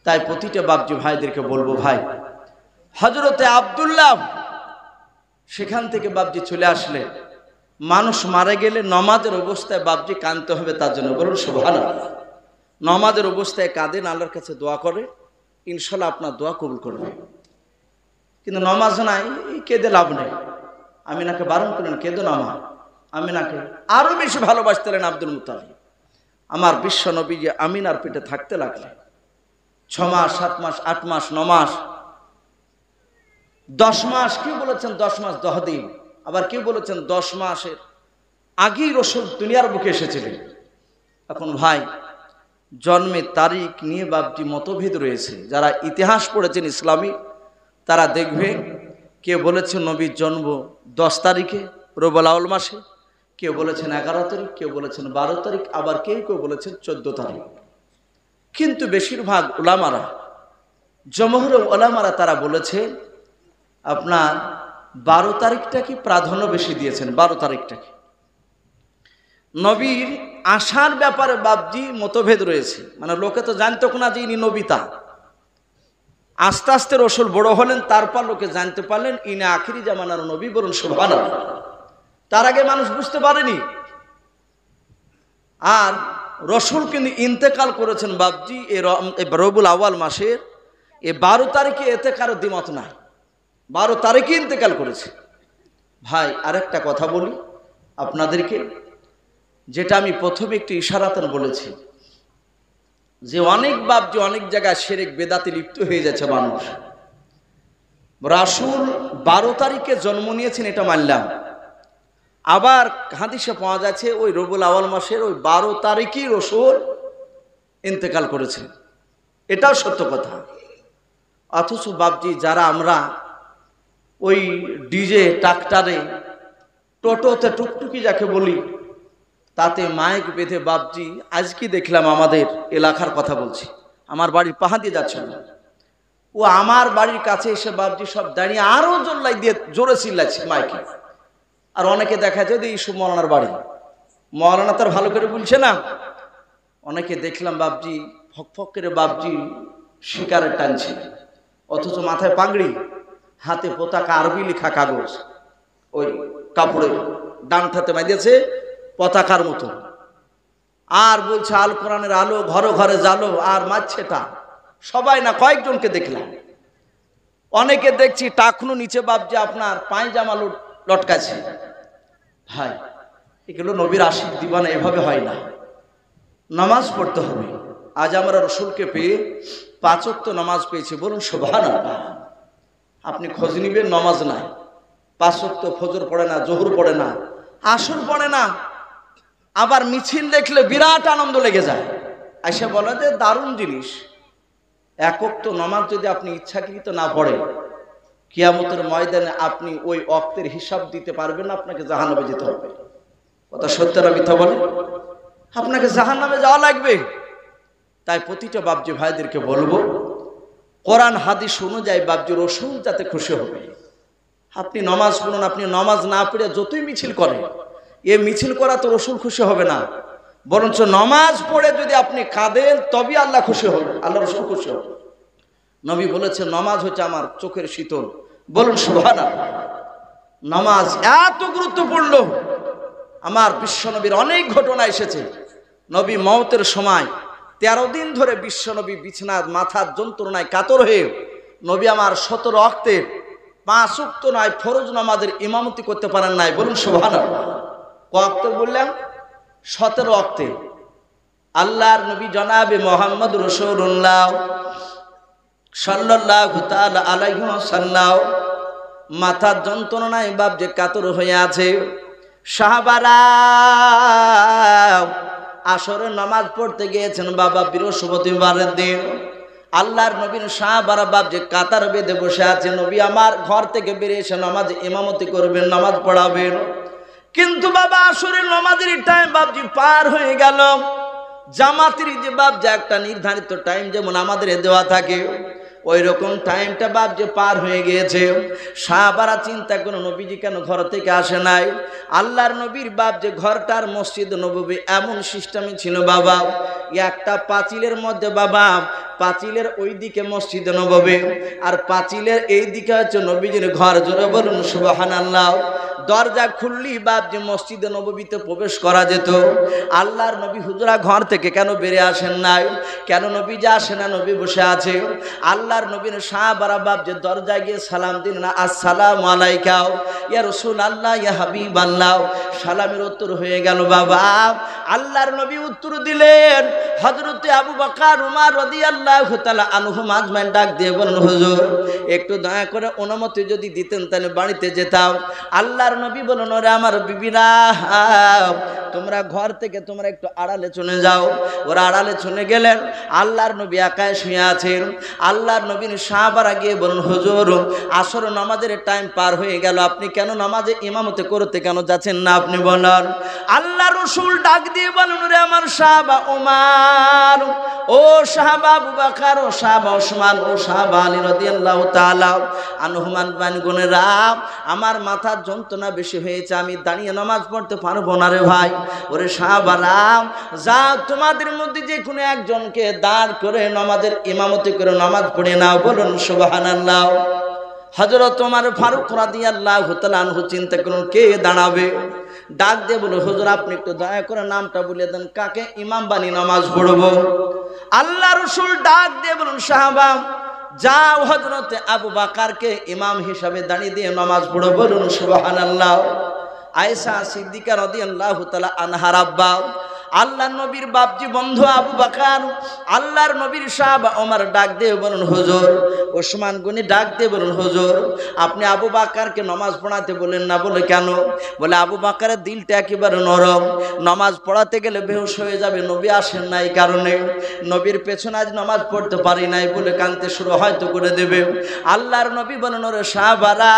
তাই প্রতিটা বাপজি ভাইদেরকে বলবো, ভাই হযরতে আব্দুল্লাহ সেখান থেকে বাপজি চলে আসলে, মানুষ মারা গেলে নমাজের অবস্থায় বাপজি কাঁদতে হবে তার জন্য। বলুন সুবহানাল্লাহ। নমাজের অবস্থায় কাঁদেন, আল্লাহর কাছে দোয়া করে, ইনশাল্লাহ আপনার দোয়া কবুল করবে। কিন্তু নমাজ নাই, কেঁদে লাভ নেই। আমিনাকে বারণ করলেন, কেঁদো না মা। আমিনাকে আরো বেশি ভালোবাসতেন আব্দুল মুত্তালিব। আমার বিশ্ব নবী যে আমিনার পেটে থাকতে লাগলেন 6 মাস, 7 মাস, 8 মাস, 9 মাস, 10 মাস, কেউ বলেছেন 10 মাস 10 দিন, আবার কেউ বলেছেন 10 মাসের আগেই রাসূল দুনিয়ার বুকে এসেছিলেন। এখন ভাই, জন্মের তারিখ নিয়ে বাপটি মতভেদ রয়েছে। যারা ইতিহাস পড়েছেন ইসলামী, তারা দেখবে কেউ বলেছেন নবীর জন্ম 10 তারিখে রবিউল আউয়াল মাসে, কেউ বলেছেন 11 তারিখ, কেউ বলেছেন 12 তারিখ, আবার কেউ কেউ বলেছেন 14 তারিখ। কিন্তু বেশিরভাগ উলামারা, জমহুর উলামারা তারা বলেছে আপনার 12 তারিখটাকে প্রাধান্য বেশি দিয়েছেন। 12 তারিখটাকে নবীর আসার ব্যাপারে বাপজি মতভেদ রয়েছে। মানে লোকে তো জানতো না যে ইনি নবিতা। আস্তে আস্তে রাসূল বড় হলেন, তারপর লোকে জানতে পারলেন ইনি আখিরি জামানার নবী। বলুন সুবহানাল্লাহ। তার আগে মানুষ বুঝতে পারেনি। আর রাসূল কিন্তু ইন্তেকাল করেছেন বাপজি এই রবিউল আউয়াল মাসের 12 তারিখে, এতে কারো দ্বিমত নাই। 12 তারিখে ইন্তেকাল করেছে। ভাই আরেকটা কথা বলি আপনাদেরকে, যেটা আমি প্রথমে একটু ইশারাতেন বলেছি, যে অনেক বাপজি অনেক জায়গায় শিরক বেদাতে লিপ্ত হয়ে যাচ্ছে মানুষ। রাসূল 12 তারিখে জন্ম নিয়েছেন, এটা মানলাম। আবার হাদিসে পাওয়া যাচ্ছে ওই রবিউল আউয়াল মাসের ওই 12 তারিখেই রাসূল ইন্তেকাল করেছেন, এটাও সত্য কথা। অথচ বাপজি যারা আমরা ওই ডিজে, ট্রাক্টরে, টোটোতে, টুকটুকি যাকে বলি, তাতে মাইক বেঁধে বাপজি, আজকে দেখলাম আমাদের এলাকার কথা বলছি, আমার বাড়ির পাহা দিয়ে যাচ্ছে না, ও আমার বাড়ির কাছে এসে বাপজি সব দাঁড়িয়ে আরো জোরলাই দিয়ে জোরে চিল্লাচ্ছে মাইকে। আর অনেকে দেখা যায় এই সব মৌলানার বাড়ি, মৌলানা তার ভালো করে বলছে না। অনেকে দেখলাম বাপজি ফক ফক করে বাপজি শিকারে টানছে, অথচ মাথায় পাগড়ি, হাতে পতাকা, আরবি লেখা কাগজ, ওই কাপড়ে ডানটাতে বাঁধিয়েছে পতাকার মতো, আর বলছে আল কোরআনের আলো ঘরে ঘরে জালো, আর মাছেটা সবাই না, কয়েকজনকে দেখলাম। অনেকে দেখছি টাকনু নিচে বাপজি আপনার পায়জামা লটকাছে। ভাই এগুলো নবীর আশিক দিবানা এভাবে হয় না, নামাজ পড়তে হবে। আজ আমরা রসুলকে পেয়ে 5 ওয়াক্ত নামাজ পেয়েছি, বলুন সুবহানাল্লাহ। আপনি খোঁজ নিবেন, নামাজ নাই, 5 ওয়াক্ত ফজর পড়ে না, জোহর পড়ে না, আসর পড়ে না। আবার মিছিল দেখলে বিরাট আনন্দ লেগে যায়, এসে বলে যে দারুণ জিনিস। 1 ওয়াক্ত নামাজ যদি আপনি ইচ্ছাকৃত না পড়েন, কিয়ামতের ময়দানে আপনি ওই ওয়াক্তের হিসাব দিতে পারবেন না, আপনাকে জাহান্নামে যেতে হবে। কথা সত্য না মিথ্যা বলে? আপনাকে জাহান্নামে যাওয়া লাগবে। তাই প্রতিটা বাপজি ভাইদেরকে বলবো, কোরআন হাদিস অনুযায়ী বাপজি রসুল যাতে খুশি হবে। আপনি নামাজ পড়ুন, আপনি নামাজ না পড়ে যতই মিছিল করেন, এ মিছিল করা তো রসুল খুশি হবে না, বরঞ্চ নামাজ পড়ে যদি আপনি কাঁদেন তবে আল্লাহ খুশি হবে, আল্লাহ রসুল খুশি হবে। নবী বলেছে নামাজ হচ্ছে আমার চোখের শীতল, বলুন সুবহানাল্লাহ। নামাজ এত গুরুত্বপূর্ণ, আমার বিশ্বনবীর অনেক ঘটনা এসেছে। নবী মওতের সময় 13 দিন ধরে বিশ্বনবী বিছানার মাথার যন্ত্রণায় কাতর হয়ে নবী আমার 17 ওয়াক্তের 5 ওয়াক্ত নয় ফরজ নামাজের ইমামতি করতে পারেন নাই, বলুন সুবহানাল্লাহ। ওয়াক্ত বললাম 17 ওয়াক্তে। আল্লাহর নবী জনাবে মুহাম্মদ রাসূলুল্লাহ সাল্লাল্লাহু তাআলা আলাইহি ওয়াসাল্লাম মাথার যন্ত্রণায় বাপ যে কাতর হয়ে আছে। সাহাবারা আসরে নামাজ পড়তে গিয়েছেন বাবা বৃহস্পতিবারের দিন। আল্লাহর নবীর সাহাবারা বাপ যে কাতার বেঁধে বসে আছে, নবী আমার ঘর থেকে বেরিয়ে এসে নামাজ ইমামতি করবেন, নামাজ পড়াবেন। কিন্তু বাবা আসরের নামাজের টাইম বাপজি পার হয়ে গেল। জামাতের যে বাপ যে একটা নির্ধারিত টাইম যেমন আমাদের দেওয়া থাকে, ওই রকম টাইমটা বাপ যে পার হয়ে গিয়েছে। সাহাবারা চিন্তা করে নবীজি কেন ঘর থেকে আসে নাই। আল্লাহর নবীর বাপ যে ঘরটার মসজিদ নববী এমন সিস্টেমে ছিল বাবা, একটা পাঁচিলের মধ্যে বাবা, পাঁচিলের ওই দিকে মসজিদ নববী আর পাঁচিলের এই দিকে হচ্ছে নবীজির ঘর। জোরে বলুন সুবহানাল্লাহ। দরজা খুললি বাপ যে মসজিদে নববীতে প্রবেশ করা যেত। আল্লাহর নবী হুজরা ঘর থেকে কেন বেরিয়ে আসেন নাই? কেন নবী যে আসে না, নবী বসে আছে। আল্লাহর নবীর সাহাবারা বাপ যে দরজায় গিয়ে সালাম দিন না, আসসালামু আলাইকা ইয়া রাসূলুল্লাহ ইয়া হাবিবাল্লাহ। সালামের উত্তর হয়ে গেল বাবা। আল্লাহর নবী উত্তর দিলেন, হযরতে আবু বকর উমর রাদিয়াল্লাহু তাআলা আনহুম আজমাইন ডাক দিয়ে বলেন, হুজুর একটু দয়া করে অনুমতি যদি দিতেন তাহলে বাড়িতে যেতাম। আল্লাহর নবী বলেন, ওরে আমার বিবিরা, তোমরা ঘর থেকে তোমরা একটু আড়ালে চলে যাও। ওরা আড়ালে চলে গেলেন। আল্লাহর নবী একাই শুয়ে আছেন। আল্লাহর নবীর সাহাবারা গিয়ে বলেন, হুজুর আসর নামাজের টাইম পার হয়ে গেল, আপনি কেন নামাজে ইমামতি করতে কেন যাচ্ছেন না, আপনি বলেন। আল্লাহ রসুল ডাক দিয়ে বলেন, রে আমার সাহাবা ওমর, ও সাহাবা আবু বকর, ও সাহাবা ওসমান, ও সাহাবা আলী রাদিয়াল্লাহু তাআলা আনহুমান বানগুনেরা, আমার মাথার যন্ত্রণা বেশি হয়েছে, আমি দাঁড়িয়ে নামাজ পড়তে পারবো না রে ভাই। ওরে সাহাবারা, যা তোমাদের মধ্যে যে কোনো একজনকে দাঁড় করে নামাজের ইমামতি করে নামাজ পড়ে নাও, বলুন সুবহানাল্লাহ। হযরত ওমর ফারুক রাদিয়াল্লাহু তাআলা আনহু চিন্তা করুন কে দাঁড়াবে। ডাক দিয়ে বলে, হুজুর আপনি একটু দয়া করে নামটা বলে দেন, কাকে ইমাম বানিয়ে নামাজ পড়বো। আল্লাহ রাসূল ডাক দিয়ে বলুন, সাহাবা যাও হযরতে আবু বকরকে ইমাম হিসাবে দাঁড়িয়ে দিয়ে নামাজ পড়ো, বলুন সুবহানাল্লাহ। আয়েশা সিদ্দিকা রাদিয়াল্লাহু তাআলা আনহার আব্বা আল্লাহর নবীর বাপজি বন্ধু আবু বকর, আল্লাহর নবীর সাহাবা ওমর ডাক দিয়ে বলুন, হুজুর ওসমান গনি ডাক দিয়ে বলুন, হুজুর আপনি আবু বকরকে নামাজ পড়াতে বলেন না। বলে কেন? বলে আবু বকরের দিলটা একেবারে নরম, নামাজ পড়াতে গেলে বেহুশ হয়ে যাবে, নবী আসেন না এই কারণে, নবীর পেছনে আজ নামাজ পড়তে পারি নাই বলে কাঁদতে শুরু হয়তো করে দেবে। আল্লাহর নবী বলেন, ওরে সাহাবারা,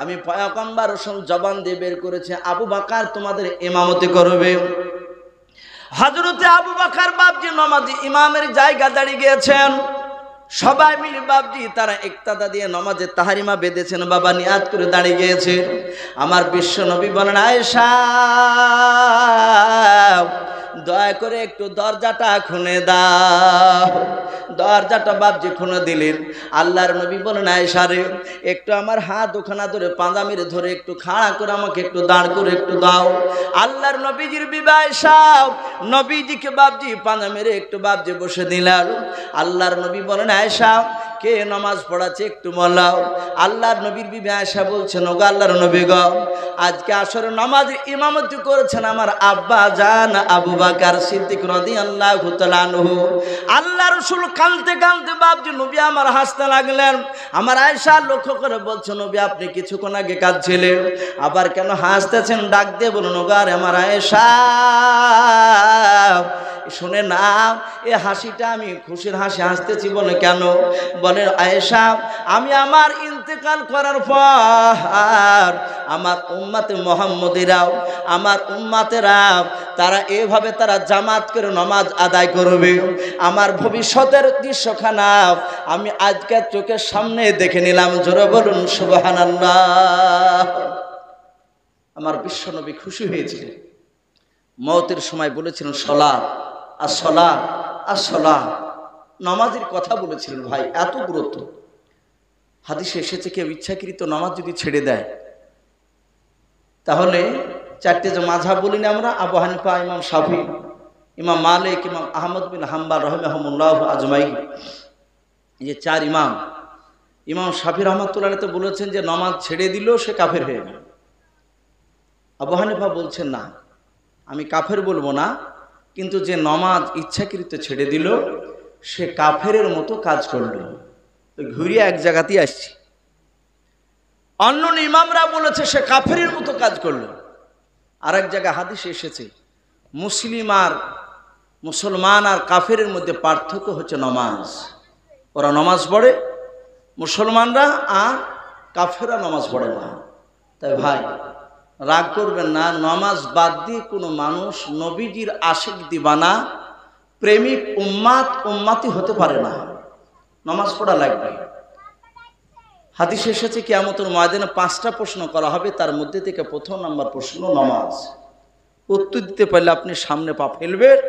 আমি পয়গম্বর রাসূল জবান দিয়ে বের করেছি, আবু বকর তোমাদের ইমামতি করবে। হযরতে আবু বকর বাপজি নামাজি ইমামের জায়গা দাঁড়িয়ে গিয়েছেন। সবাই মিলে বাপজি তারা ইক্তাদা দিয়ে নামাজে তাহরিমা বেঁধেছেন, বাবা নিয়াত করে দাঁড়িয়ে গিয়েছে। আমার বিশ্ব নবী বলেন, আয়েশা দয়া করে একটু দরজাটা খুলে দাও। দরজাটা বাপজি খুলে দিলেন। আল্লাহর নবী বলেন, আয়েশা রে একটু আমার হাত ওখানা ধরে পাঁজা মেরে ধরে একটু খাড়া করে আমাকে একটু দাঁড় করে একটু দাও। আল্লাহর নবীজির বিবি আয়েশা নবীজিকে বাপজি পাঁজা মেরে একটু বাপজি বসে দিলেন। আল্লাহর নবী বলেন, আয়েশা কে নামাজ পড়াচ্ছে একটু বলাও। আল্লাহর নবীর বিবি আয়েশা বলছেন, ওগো আল্লাহর নবী গো, আজকে আসরের নামাজ ইমামতি করেছেন আমার আব্বা জান আবু বকর সিদ্দিক রাদিয়াল্লাহু তাআলা আনহু। আল্লাহ রাসূল কাঁদতে কাঁদতে বাপজি নবী আমার হাসতে লাগলেন। আমার আয়েশা লক্ষ্য করে বলছে, নবী আপনি কিছুক্ষণ আগে কাঁদছিলেন, আবার কেন হাসতেছেন? ডাক দিয়ে বলুন, ওগো আমার আয়েশা শুনে না, এ হাসিটা আমি খুশির হাসি হাসতেছি বলে কেন? বলে আয়েশা, আমি আমার ইন্তেকাল করার পর আমার উম্মতে মুহাম্মদীরাও, আমার উম্মতেরা তারা এভাবে তারা জামাত করে নামাজ আদায় করবে। আমার ভবিষ্যতের দৃশ্যখানা আমি আজকে চোখের সামনে দেখে নিলাম। জোরে বলুন সুবহানাল্লাহ। আমার বিশ্বনবী খুশি হয়েছিলেন। মওতের সময় বলেছিলেন সালাত আসসালাত আসসালাত, নামাজের কথা বলেছিলেন। ভাই এত গুরুত্ব। হাদিসে এসেছে কেউ ইচ্ছাকৃত নামাজ যদি ছেড়ে দেয়, তাহলে চারটে যে মাযহাব বলি না আমরা, আবু হানিফা, ইমাম শাফি, ইমাম মালিক, ইমাম আহমদ বিন হাম্বল রাহিমাহুমুল্লাহ আজমাইন, এই যে চার ইমাম, ইমাম শাফি রহমাতুল্লাহ আলাইহি বলেছেন যে নামাজ ছেড়ে দিল সে কাফের হয়ে গেল। আবু হানিফা বলছেন না, আমি কাফের বলবো না, কিন্তু যে নামাজ ইচ্ছাকৃত ছেড়ে দিল সে কাফেরের মতো কাজ করলো। ঘুরিয়ে এক জায়গাতেই আসছি। অন্য ইমামরা বলেছে সে কাফেরের মতো কাজ করলো। আর এক জায়গায় হাদিসে এসেছে মুসলমান আর কাফেরের মধ্যে পার্থক্য হচ্ছে নামাজ। ওরা নামাজ পড়ে মুসলমানরা, আর কাফেররা নামাজ পড়ে না। তাই ভাই রাগ করবেন না, নামাজ বাদ দিয়ে কোনো মানুষ নবীজির আশিক দিবানা প্রেমিক উম্মাতি হতে পারে না। নামাজ পড়া লাগবে। হাদিসে এসেছে কিয়ামতের ময়দানে 5টা প্রশ্ন করা হবে, তার মধ্যে থেকে প্রথম নাম্বার প্রশ্ন নামাজ। উত্তর দিতে পারলে আপনি সামনে পা ফেলবেন,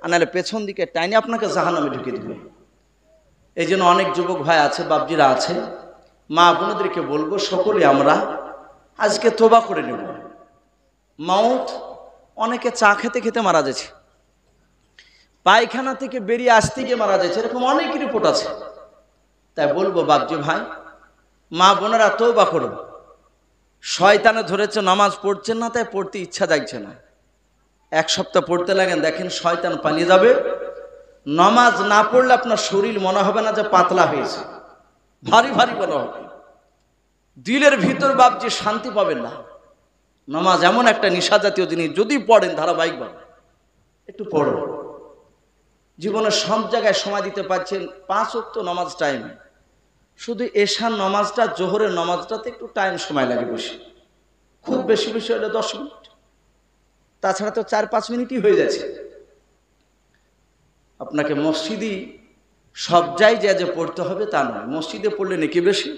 আর নাহলে পেছন দিকে টাইনে আপনাকে জাহান্নামে ঢুকিয়ে দেবে। এই জন্য অনেক যুবক ভাই আছে, বাপজিরা আছে, মা বোনদেরকে বলবো সকলে আমরা আজকে তোবা করে নেব। মওত অনেকে চা খেতে খেতে মারা যাচ্ছে, পায়খানা থেকে বেরিয়ে আসতে গিয়ে মারা যাচ্ছে, এরকম অনেক রিপোর্ট আছে। তাই বলবো বাপজি ভাই, মা বোনেরা তওবা করুন। শয়তানে ধরেছে নামাজ পড়ছেন না, তাই পড়তে ইচ্ছা যাচ্ছে না। 1 সপ্তাহ পড়তে লাগেন, দেখেন শয়তান পালিয়ে যাবে। নামাজ না পড়লে আপনার শরীর মনে হবে না যে পাতলা হয়েছে, ভারী ভারী মনে হবে। দিলের ভিতর বাপজি শান্তি পাবেন না। নামাজ এমন একটা নেশা জাতীয় জিনিস, যদি পড়েন ধারাবাহিকভাবে, একটু পড়ুন। জীবনের সব জায়গায় সময় দিতে পারছেন 5 ওয়াক্ত নামাজ টাইমে, শুধু এশার নামাজটা, জোহরের নামাজটাতে একটু টাইম সময় লাগে বেশি, খুব বেশি বেশি হলে 10 মিনিট, তাছাড়া তো 4-5 মিনিটই হয়ে যাচ্ছে। আপনাকে মসজিদই সব জায়গায় যে পড়তে হবে তা নয়। মসজিদে পড়লে নাকি বেশি,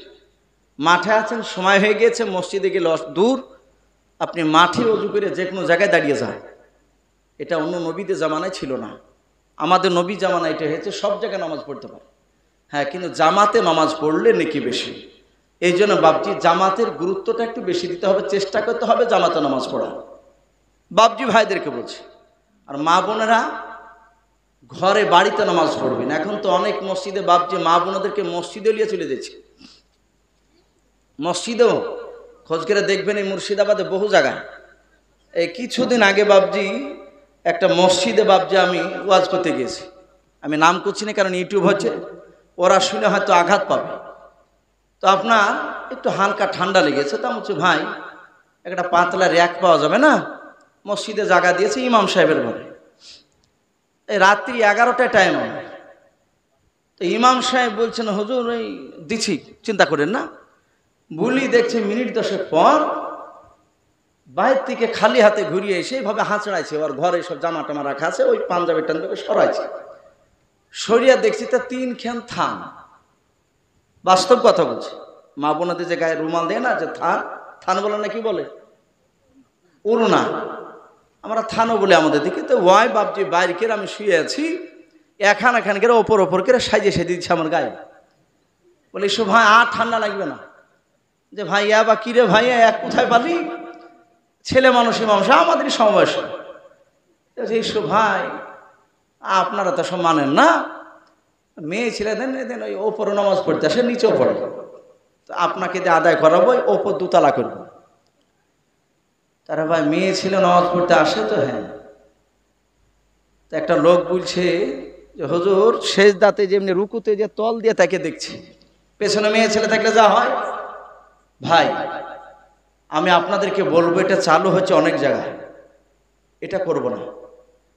মাঠে আছেন সময় হয়ে গিয়েছে, মসজিদে গেলে দূর, আপনি মাঠে ওযু করে যে কোনো জায়গায় দাঁড়িয়ে যান। এটা অন্য নবীদের জামানায় ছিল না, আমাদের নবী জামানায় এটা হয়েছে। সব জায়গায় নামাজ পড়তে পারে, হ্যাঁ, কিন্তু জামাতে নামাজ পড়লে নাকি বেশি। এই জন্য বাপজি জামাতের গুরুত্বটা একটু বেশি দিতে হবে, চেষ্টা করতে হবে জামাতে নামাজ পড়া। বাপজি ভাইদেরকে বলছি। আর মা বোনেরা ঘরে বাড়িতে নামাজ পড়বেন। এখন তো অনেক মসজিদে বাপজি মা বোনদেরকে মসজিদে নিয়ে চলে যাচ্ছে। মসজিদেও খোঁজ করে দেখবেন, এই মুর্শিদাবাদে বহু জায়গায়। এই কিছুদিন আগে বাপজি একটা মসজিদে বাপজি আমি ওয়াজ করতে গিয়েছি। আমি নাম করছি না কারণ ইউটিউব হচ্ছে, ওরা শুনে হয়তো আঘাত পাবে। তো আপনার একটু হালকা ঠান্ডা লেগেছে, তা বলছে ভাই একটা পাতলা র্যাক পাওয়া যাবে না? মসজিদে জায়গা দিয়েছে ইমাম সাহেবের ঘরে। এই রাত্রি 11টায় টাইম হবে। তো ইমাম সাহেব বলছেন হুজুর এই দিচ্ছি, চিন্তা করেন না। বলি দেখছে মিনিট 10 পর বাইরে থেকে খালি হাতে ঘুরিয়ে এসে এইভাবে হাঁচড়াইছে। ওর ঘরে সব জামা টামা রাখা আছে, ওই পাঞ্জাবি টাঞ্জাবি সরাইছে। সরিয়া দেখছি তা 3 খান থান। বাস্তব কথা বলছে। মা বোনাদের যে গায়ে রুমাল দেয় না, যে থান, থান বলে না কি বলে, উড়না, আমরা থানও বলে আমাদের দিকে। তো ওয়াই বাপজি বাইরে কের আমি শুয়ে আছি, এখান করে ওপর করে সাজিয়ে সাজিয়ে দিচ্ছে আমার গায়ে। বলে এসব ভাই আর ঠান্ডা লাগবে না। যে ভাই বা কিরে ভাই এক কোথায় পালি, ছেলে মানুষ ইমাম সাহেব আমাদেরই সমবয়স। এইসব ভাই আপনারা তো সব মানেন না। মেয়ে ছেলে দেন ওই ওপরে নামাজ পড়তে আসে, নিচেও পড়ে, তো আপনাকে দিয়ে আদায় করাবো, ওপর দুতলা করবো। তারা ভাই মেয়ে ছেলে নামাজ পড়তে আসে তো? হ্যাঁ। তো একটা লোক বলছে যে হুজুর সেজদাতে যেমনি রুকুতে যে তল দিয়ে তাকে দেখছি, পেছনে মেয়ে ছেলে থাকলে যা হয়। ভাই আমি আপনাদেরকে বলবো, এটা চালু হচ্ছে অনেক জায়গায়, এটা করব না।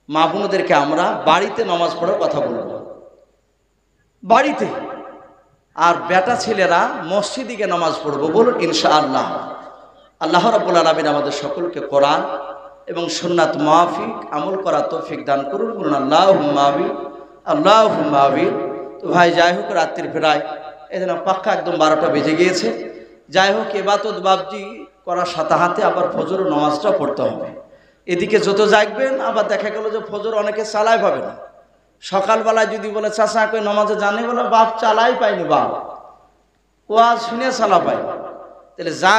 মা বোনদেরকে আমরা বাড়িতে নামাজ পড়ার কথা বলবো, বাড়িতে। আর বেটা ছেলেরা মসজিদে গিয়ে নামাজ পড়বো, বলুন ইনশাআল্লাহ। আল্লাহ রাব্বুল আলামিন আমাদের সকলকে কোরআন এবং সুন্নাত মাফিক আমল করা তৌফিক দান করুন, বলুন আল্লাহুম্মা আমিন, আল্লাহুম্মা আমিন। তো ভাই যাই হোক, রাত্রির প্রায় এদিন পাক্কা একদম 12টা বেজে গিয়েছে। যাই হোক, ইবাদত বাবজি করার সাথে হাতে আবার ফজর নামাজটা পড়তে হবে। এদিকে যত জাগবেন, আবার দেখা গেল যে ফজর অনেকে চালাই পাবে না। সকালবেলায় যদি বলে চাচা কই নামাজে জানে, বলে বাপ চালাই পাইনি, বাপ ওয়াজ শুনে চালা পাই। তাহলে যা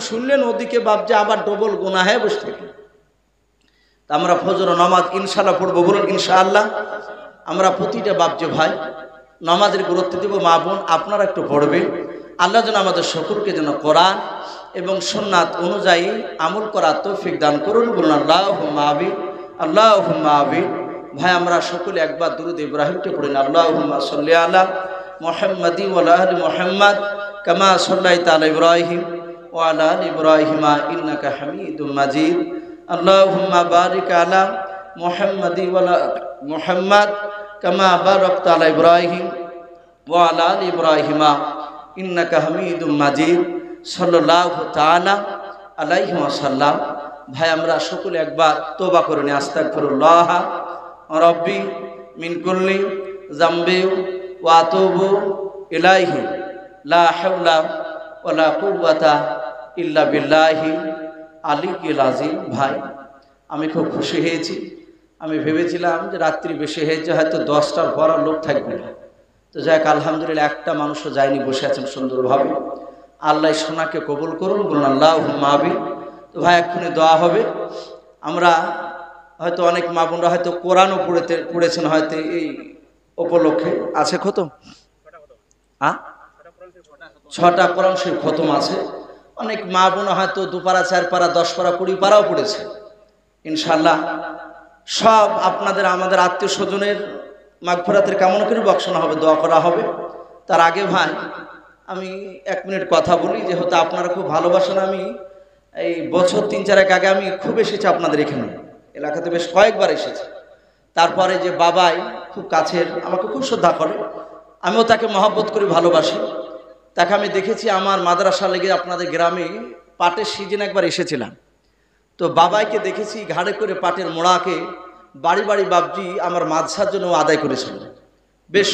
শুনলেন ওদিকে বাপ যে আবার ডবল গুনাহে বসে থাকে। তা আমরা ফজর নামাজ ইনশাআল্লাহ পড়বো, বলুন ইনশাআল্লাহ। আমরা প্রতিটা বাপ যে ভাই নামাজের গুরুত্ব দেব, মা বোন আপনারা একটু পড়বেন। আল্লাহ যেন আমাদের সকলকে যেন কোরআন এবং সুন্নাত অনুযায়ী আমল করা তৌফিক দান করুন, বলুন আল্লাহুম্মা আমিন, আল্লাহুম্মা আমিন। ভাই আমরা সকলে একবার দুরূদ ইব্রাহিমটা পড়েন, আল্লাহুম্মা সাল্লি আলা মুহাম্মাদি ওয়া আলা আলি মুহাম্মাদ কামা সাল্লাইতা আলা ইব্রাহিম ওয়া আলা আলি ইব্রাহিম ইন্নাকা হামিদুম মাজিদ। আল্লাহুম্মা বারিক আলা মুহাম্মাদি ওয়া আলা মুহাম্মাদ কামা বারাকতা আলা ইব্রাহিম ওয়া আলা আলি ইব্রাহিম ইন্নাকা হামিদুম মাজিদ। সাল্লাল্লাহু তাআলা আলাইহি ওয়াসাল্লাম। ভাই আমরা সকলে একবার তওবা করে নি, আস্তাগফিরুল্লাহ রাব্বি মিন কুল্লি যামবি ওয়া আতুবু ইলাইহি লা হাওলা ওয়ালা কুওয়াতা ইল্লা বিল্লাহি আলিয়্যিল আযীম। ভাই আমি খুব খুশি হয়েছি। আমি ভেবেছিলাম যে রাত্রি বেশি হয়েছে, হয়তো 10টার পর আর লোক থাকবে না। তো যাক আলহামদুলিল্লাহ, একটা মানুষও যায়নি, বসে আছেন সুন্দরভাবে। আল্লাহ সোনাকে কবুল করুন, বলুন আল্লাহুম্মা আমিন। তো ভাই এক্ষুনি দোয়া হবে। আমরা হয়তো অনেক মা বোনরা হয়তো কোরআনও পড়েছেন হয়তো এই উপলক্ষে। আছে খতম? 6টা কোরআন শরীফ খতম আছে। অনেক মা বোন হয়তো 2 পারা 4 পারা 10 পারা 20 পারাও পড়েছে। ইনশাআল্লাহ সব আপনাদের আমাদের আত্মীয় স্বজনের মাগফিরাতের কামনা করে বক্সানো হবে, দোয়া করা হবে। তার আগে ভাই আমি 1 মিনিট কথা বলি, যেহেতু আপনারা খুব ভালোবাসেন। আমি এই বছর 3-4 আগে আমি খুব এসেছি আপনাদের এখানে এলাকাতে, বেশ কয়েকবার এসেছি। তারপরে যে বাবাই খুব কাছের, আমাকে খুব শ্রদ্ধা করে, আমিও তাকে মহব্বত করি, ভালোবাসি। তাকে আমি দেখেছি আমার মাদ্রাসা লেগে আপনাদের গ্রামে পাটের সিজন একবার এসেছিলাম। তো বাবাইকে দেখেছি ঘাড়ে করে পাটের মোড়াকে বাড়ি বাড়ি বাবজি আমার মাদ্রাসার জন্য আদায় করেছিল। বেশ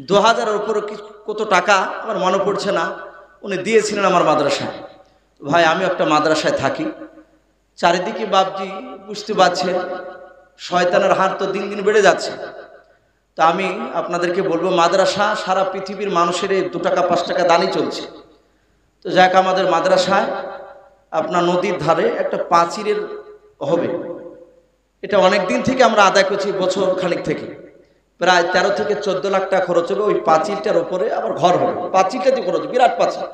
2000-এর উপরে কত টাকা আমার মনে পড়ছে না, উনি দিয়েছিলেন আমার মাদ্রাসায়। ভাই আমি একটা মাদ্রাসায় থাকি, চারিদিকে বাবজি বুঝতে পারছেন শয়তানের হার তো দিন দিন বেড়ে যাচ্ছে। তা আমি আপনাদেরকে বলবো, মাদ্রাসা সারা পৃথিবীর মানুষের এই 2 টাকা 5 টাকা দানই চলছে। তো যাক আমাদের মাদ্রাসায় আপনার নদীর ধারে একটা পাঁচিরের হবে, এটা অনেক দিন থেকে আমরা আদায় করছি, বছর খানিক থেকে। প্রায় 13 থেকে 14 লাখ টাকা খরচ হবে। ওই পাঁচিলটার উপরে আবার ঘর হবে, পাঁচিলটাতে খরচ, বিরাট পাঁচিল।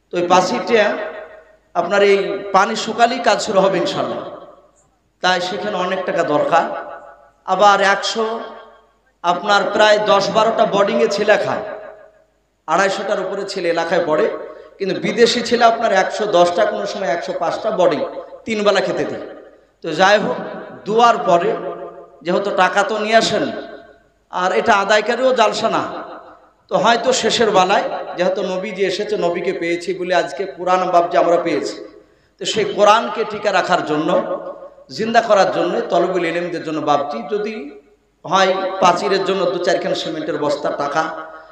তো ওই পাঁচিলটা আপনার এই পানি শুকালেই কাজ শুরু হবে ইনশাল্লাহ। তাই সেখানে অনেক টাকা দরকার। আবার 100 আপনার প্রায় 10-12টা বোর্ডিংয়ে ছেলে খায়, 250টার উপরে ছেলে এলাকায় পড়ে। কিন্তু বিদেশি ছেলে আপনার 110টা, কোনো সময় 105টা বোর্ডিং 3 বেলা খেতে দেয়। তো যাই হোক, দুয়ার পরে যেহেতু টাকা তো নিয়ে আসেন, আর এটা আদায়কারীও জালসা না, তো হয়তো শেষের বেলায় যেহেতু নবী যে এসেছে, নবীকে পেয়েছি বলে আজকে কোরআন বাবজি আমরা পেয়েছি। তো সেই কোরআনকে টিকে রাখার জন্য, জিন্দা করার জন্য, তলবুল ইলমদের জন্য বাবজি যদি হয় পাঁচিরের জন্য 2-4খান সিমেন্টের বস্তা টাকা,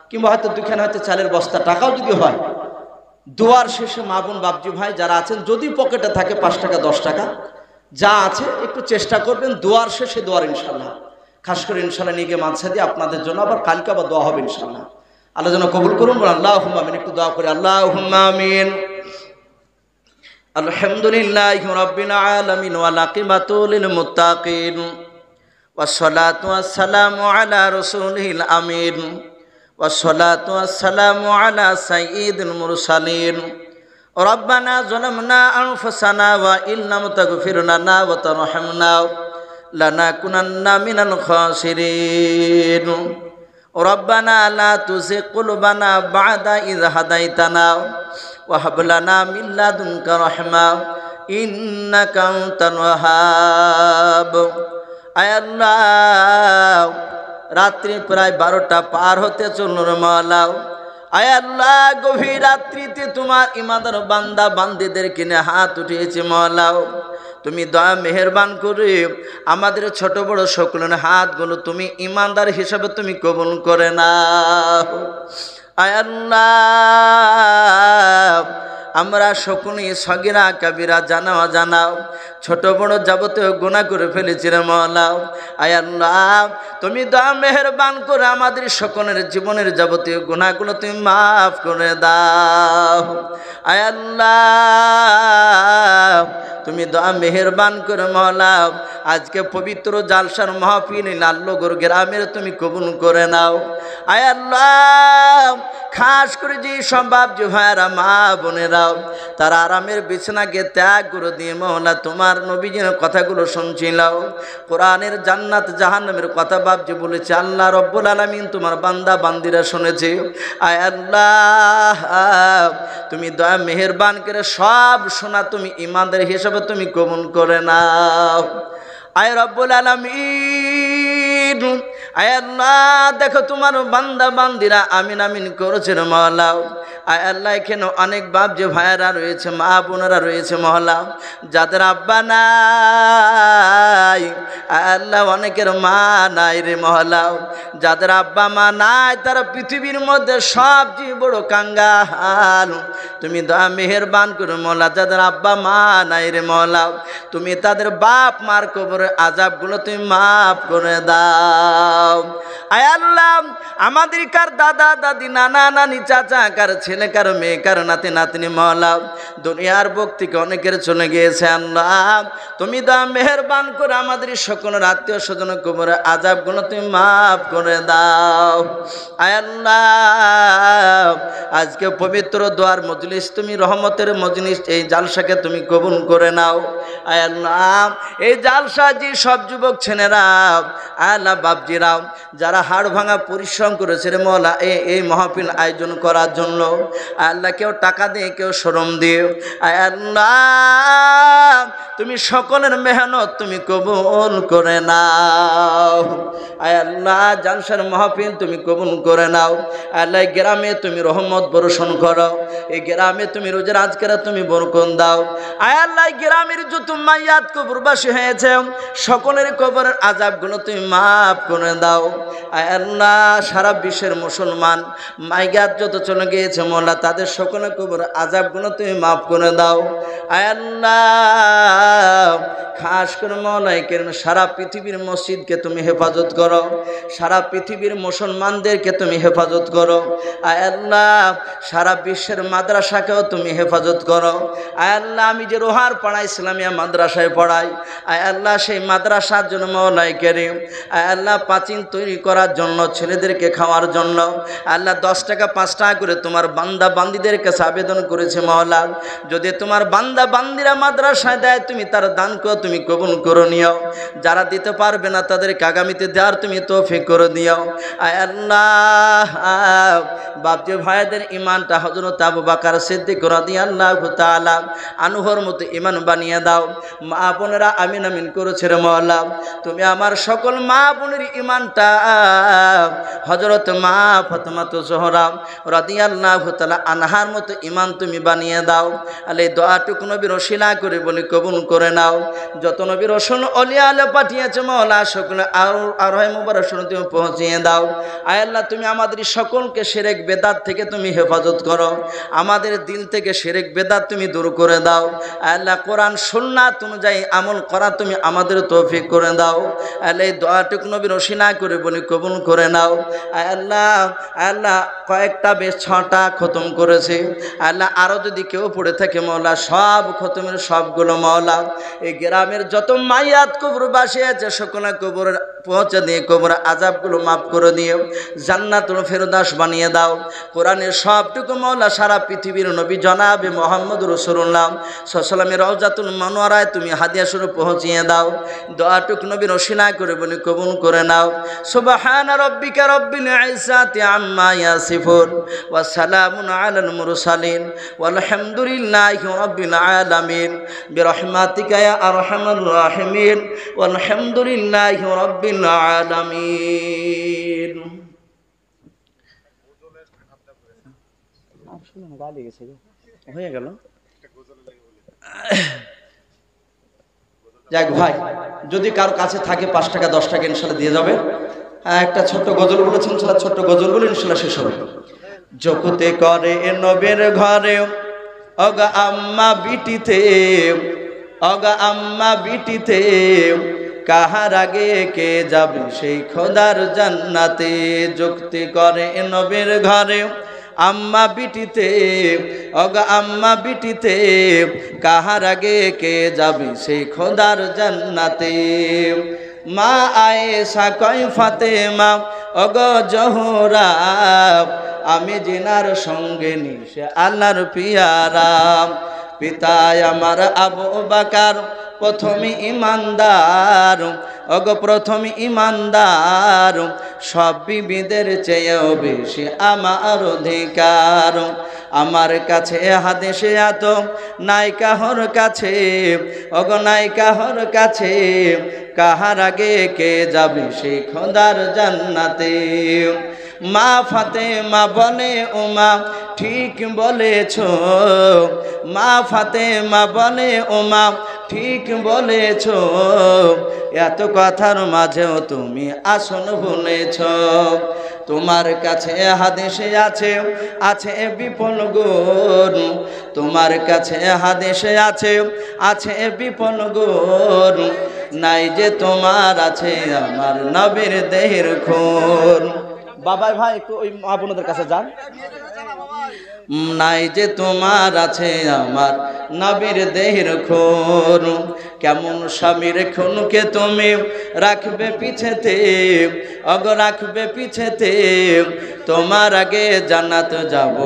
কিংবা হয়তো 2খান হয়তো চালের বস্তা টাকাও যদি হয়, দোয়ার শেষে মা বোন বাবজি ভাই যারা আছেন, যদি পকেটে থাকে 5 টাকা 10 টাকা যা আছে একটু চেষ্টা করবেন দোয়ার শেষে দোয়ার ইনশাল্লাহ, খাস করে ইনশাল্লাহ নিয়ে গিয়ে মাদ্রাসা দিয়ে আপনাদের জন্য আবার কালকে আবার দোয়া হবে ইনশাল্লাহ। আল্লাহ যেন কবুল করুন, আল্লাহুম্মা আমিন। একটু দোয়া করি, আল্লাহুম্মা আমিন। আলহামদুলিল্লাহি রাব্বিল আলামিন ওয়াল আকিবাতু লিল মুত্তাকিন والصلاة والسلام على رسوله الأمين والصلاة والسلام على سيد المرسلين ربنا ظلمنا أنفسنا وإن لم تغفر لنا وترحمنا لنكونن من الخاسرين ربنا لا تزغ قلوبنا بعد إذ هديتنا وهب لنا من لدنك رحمة إنك أنت الوهاب আয় আল্লাহ রাত্রি প্রায় 12টা পার হতে চলল মাওলা আয় আল্লাহ গভীর রাত্রিতে তোমার ইমানদার বান্দা বান্দীদেরকে নিয়ে হাত উঠিয়েছে মাওলা তুমি দয়া মেহেরবান করে আমাদের ছোট বড় সকলের হাতগুলো তুমি ইমানদার হিসাবে তুমি কবুল করে নাও আয় আল্লাহ আমরা সকলেই সগীরা কাবিরা জানাও জানাও ছোট বড় যাবতীয় গুনাহ করে ফেলেছি রে মাওলা আয় আল্লাহ তুমি দয়া মেহেরবান করে আমাদের সকলের জীবনের যাবতীয় গুনাহগুলো তুমি মাফ করে দাও আয় আল্লাহ তুমি দয়া মেহেরবান করে মাওলা আজকে পবিত্র জালসার মাহফিল লাল্লগড় গ্রামের তুমি কবুল করে নাও আয় আল্লাহ খাস করে যে সম্ভব যে ভাইরা মা বোনেরাও তারা আরামের বিছানাকে ত্যাগ করে দিয়ে মাওলা তোমার নবীজির কথাগুলো শুনছিল কোরআনের জান্নাত জাহান্নামের কথা ভাবছে বলেছে আল্লাহ রব্বুল আলামিন তোমার বান্দা বান্দিরা শুনেছে আয় আল্লাহ তুমি দয়া মেহেরবান করে সব শোনা তুমি ইমানদার হিসাবে তুমি কবুল করে নাও আয় রব্বুল আলামিন আয় আল্লাহ দেখো তোমার বান্দা বান্দিরা আমিন আমিন করেছে রে মাওলা আয় আল্লাহ এখানে অনেক বাপ যে ভাইয়েরা রয়েছে মা বোনেরা রয়েছে মাওলা যাদের আব্বা নাই আয় আল্লাহ অনেকের মা নাই রে মাওলা যাদের আব্বা মা নাই তারা পৃথিবীর মধ্যে সবচেয়ে বড় কাঙ্গাল তুমি দয়া মেহেরবান করে মাওলা যাদের আব্বা মা নাই রে মাওলা তুমি তাদের বাপ মার কবরের আযাবগুলো তুমি মাফ করে দাও আয় আল্লাহ আমাদের কার দাদা দাদি নানা নানি চাচা কার ছেলে কার মেয়ে কার নাতি নাতনি মাওলা দুনিয়ার বুক থেকে অনেকের চলে গিয়েছে আল্লাহ তুমি দয়া মেহেরবান করে আমাদের সকলের আত্মীয় স্বজন কবরের আযাবগুলো তুমি মাফ করে দাও আয় আল্লাহ আজকে পবিত্র দোয়ার মজলিস তুমি রহমতের মজলিস এই জালসাকে তুমি কবুল করে নাও আয় আল্লাহ এই জালসা যে সব যুবক ছেলেরা আল্লাহ বাপজিরাও যারা হাড় ভাঙা পরিশ্রম করেছে রে মাওলা এই মাহফিল আয়োজন করার জন্য আল্লাহ কেউ টাকা দিয়ে কেউ শ্রম দিয়ে আয় আল্লাহ তুমি সকলের মেহনত তুমি কবুল করে নাও আয় আল্লাহ জালসার মাহফিল তুমি কবুল করে নাও আল্লাহ গ্রামে তুমি রহমত বর্ষণ করো এই গ্রামে তুমি রোজের আজকেরা তুমি বরকত দাও আয় আল্লাহ গ্রামের যত মাইয়াত কবরবাসী হয়েছে সকলের কবরের আযাবগুলো তুমি মাফ করে দাও আয় আল্লাহ সারা বিশ্বের মুসলমান মাইয়াত যত চলে গিয়েছে মাওলা তাদের সকলের কবরের আযাবগুলো তুমি মাফ করে দাও আয় আল্লাহ খাস করে মাওলা সারা পৃথিবীর মসজিদকে তুমি হেফাজত করো সারা পৃথিবীর মুসলমানদেরকে তুমি হেফাজত করো আয় আল্লাহ সারা বিশ্বের মাদ্রাসাকেও তুমি হেফাজত করো আয় আল্লাহ আমি যে রোহার পাড়া ইসলামিয়া মাদ্রাসায় পড়াই আয় আল্লাহ সেই মাদ্রাসার জন্য মাওলাই কারীম আয় আল্লাহ পাচিল তৈরি করার জন্য ছেলেদেরকে খাওয়ার জন্য আল্লাহ 10 টাকা 5 টাকা করে তোমার বান্দা বান্দীদের কাছে আবেদন করেছে মাওলা যদি তোমার বান্দা বান্দীরা মাদ্রাসায় দেয় তুমি তার দানকে তুমি কবুল করে নিও যারা দিতে পারবে না তাদেরকে আগামীতে দেওয়ার তুমি তৌফিক করে দিও আয় আল্লাহ বাপজি ভাইদের ঈমানটা হযরত আবু বকর সিদ্দিক রাদিয়াল্লাহু তাআলা আনহুর মতো ঈমান বানিয়ে দাও মা বোনেরা আমিন আমিন করেছে রে মাওলা তুমি আমার সকল মা বোনের ঈমানটা হযরত মা ফাতেমা জোহরা রাদিয়াল্লাহু তাআলা আনহার মতো ঈমান তুমি বানিয়ে দাও আলে দোয়াটুকু নবীর ওসিলা করে বলি কবুল করে নাও যত নবীর রাসূল ওলিয়া আলে পাঠিয়েছে মাওলা সকলে আর হয় মুবারক শুনে তুমি পৌঁছিয়ে দাও আয় আল্লাহ তুমি আমাদের সকলকে শিরক বেদাত থেকে তুমি হেফাজত করো আমাদের দিল থেকে শিরক বেদাত তুমি দূর করে দাও আয় আল্লাহ কোরআন সুন্নাত অনুযায়ী আমল করা তুমি আমাদের তৌফিক করে দাও আল্লাহ এই দোয়াটুকু নবীর ওসিলা করে বলি কবুল করে নাও আয় আল্লাহ কয়েকটা বেশ 6টা খতম করেছে। আল্লাহ আরো যদি কেউ পড়ে থাকে মওলা সব খতমের সবগুলো মওলা এই গ্রামের যত মাইয়াত কবরবাসী আছে সকলে কবরের পৌঁছে দিয়ে কবর আযাবগুলো মাফ করে দিও, জান্নাতুল ফেরদাউস বানিয়ে দাও। কোরআনের সবটুকু মওলা সারা পৃথিবীর নবী জনাবে মুহাম্মদ রাসূলুল্লাহ সাল্লাল্লাহু আলাইহি ওয়াসাল্লামের রওজাতুল মানওয়ারায় তুমি হাদিয়া স্বরূপ পৌঁছিয়ে দাও। দোয়াটুকু নবীর ওসিলা করে বলি কবুল করে নাও। সুবহানা রাব্বিকা রাব্বিল ইজ্জাতি আম্মা ইয়াসিফুন ওয়া সালামুন আলাল মুরসালিন ওয়ালহামদুলিল্লাহি রাব্বিল আলামিন বিরহমাতিকা ইয়া আরহামার রাহিমিন ওয়ালহামদুলিল্লাহি রাব্বিল আলামিন। গালি গেছে হয়ে গেল। যাক ভাই, যদি কারো কাছে থাকে 5 টাকা 10 টাকা ইনশাল্লাহ দিয়ে যাবে। একটা ছোট্ট গজল বলেছেন, ছোট্ট গজল বলে ইনশাল্লাহ শেষ হবে। জকুতে করে নবের ঘরে অগা আম্মা বিটিতে, অগা আম্মা বিটিতে, কাহার আগে কে যাবে সেই খোদার জান্নাতে। যুক্তি করে নবের ঘরে আম্মা বিটিতে, অগা আম্মা বিটিতে, কাহার আগে কে যাবে সেই খোদার জান্নাতে। মা আয়েশা কয় ফাতেমা অগ জোহরা, আমি জিনার সঙ্গে নিশে আল্লাহর পিয়ারা। পিতায় আমার আবু বকর প্রথম ইমানদার, অগ প্রথম ইমানদার, সব বিবিদের চেয়েও বেশি আমার অধিকার। আমার কাছে হাদিসে এত নাই কাহর কাছে, অগ নাই কাহর কাছে, কাহার আগে কে যাবে সেই খোদার জান্নাতে। মা ফাতেমা বলে ওমা ঠিক বলেছ, মা ফাতেমা বলে ওমা ঠিক বলেছ, এত কথার মাঝেও তুমি আসন বলেছ। তোমার কাছে হাদিসে আছে, আছে বিপুল গুণ, তোমার কাছে হাদিসে আছে, আছে বিপুল গুণ, নাই যে তোমার আছে আমার নবীর দেহের খুন। বাবাই ভাই একটু ওই মা বোনদের কাছে যান। নাই যে তোমার আছে আমার নবীর দেহের খুন, কেমন স্বামীর খুনকে তুমি রাখবে পিছেতে, অগ রাখবে পিছেতে, তোমার আগে জান্নাত যাব।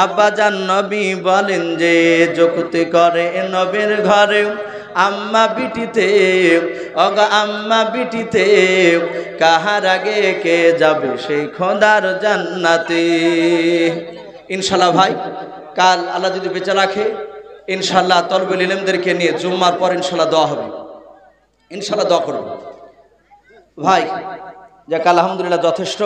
আব্বা জান নবী বলেন যে যুক্তি করে নবীর ঘরে আম্মা বিটিতে, অগ আম্মা বিটিতে, কাহার আগে কে যাবে সেই খোদার জান্নাতে। ইনশাল্লাহ ভাই, কাল আল্লাহ যদি বেঁচে রাখে ইনশাল্লাহ তলবুল ইলমদেরকে নিয়ে জুম্মার পর ইনশাল্লাহ দোয়া হবে, ইনশাল্লাহ দোয়া করব ভাই। যাক আলহামদুলিল্লাহ যথেষ্ট।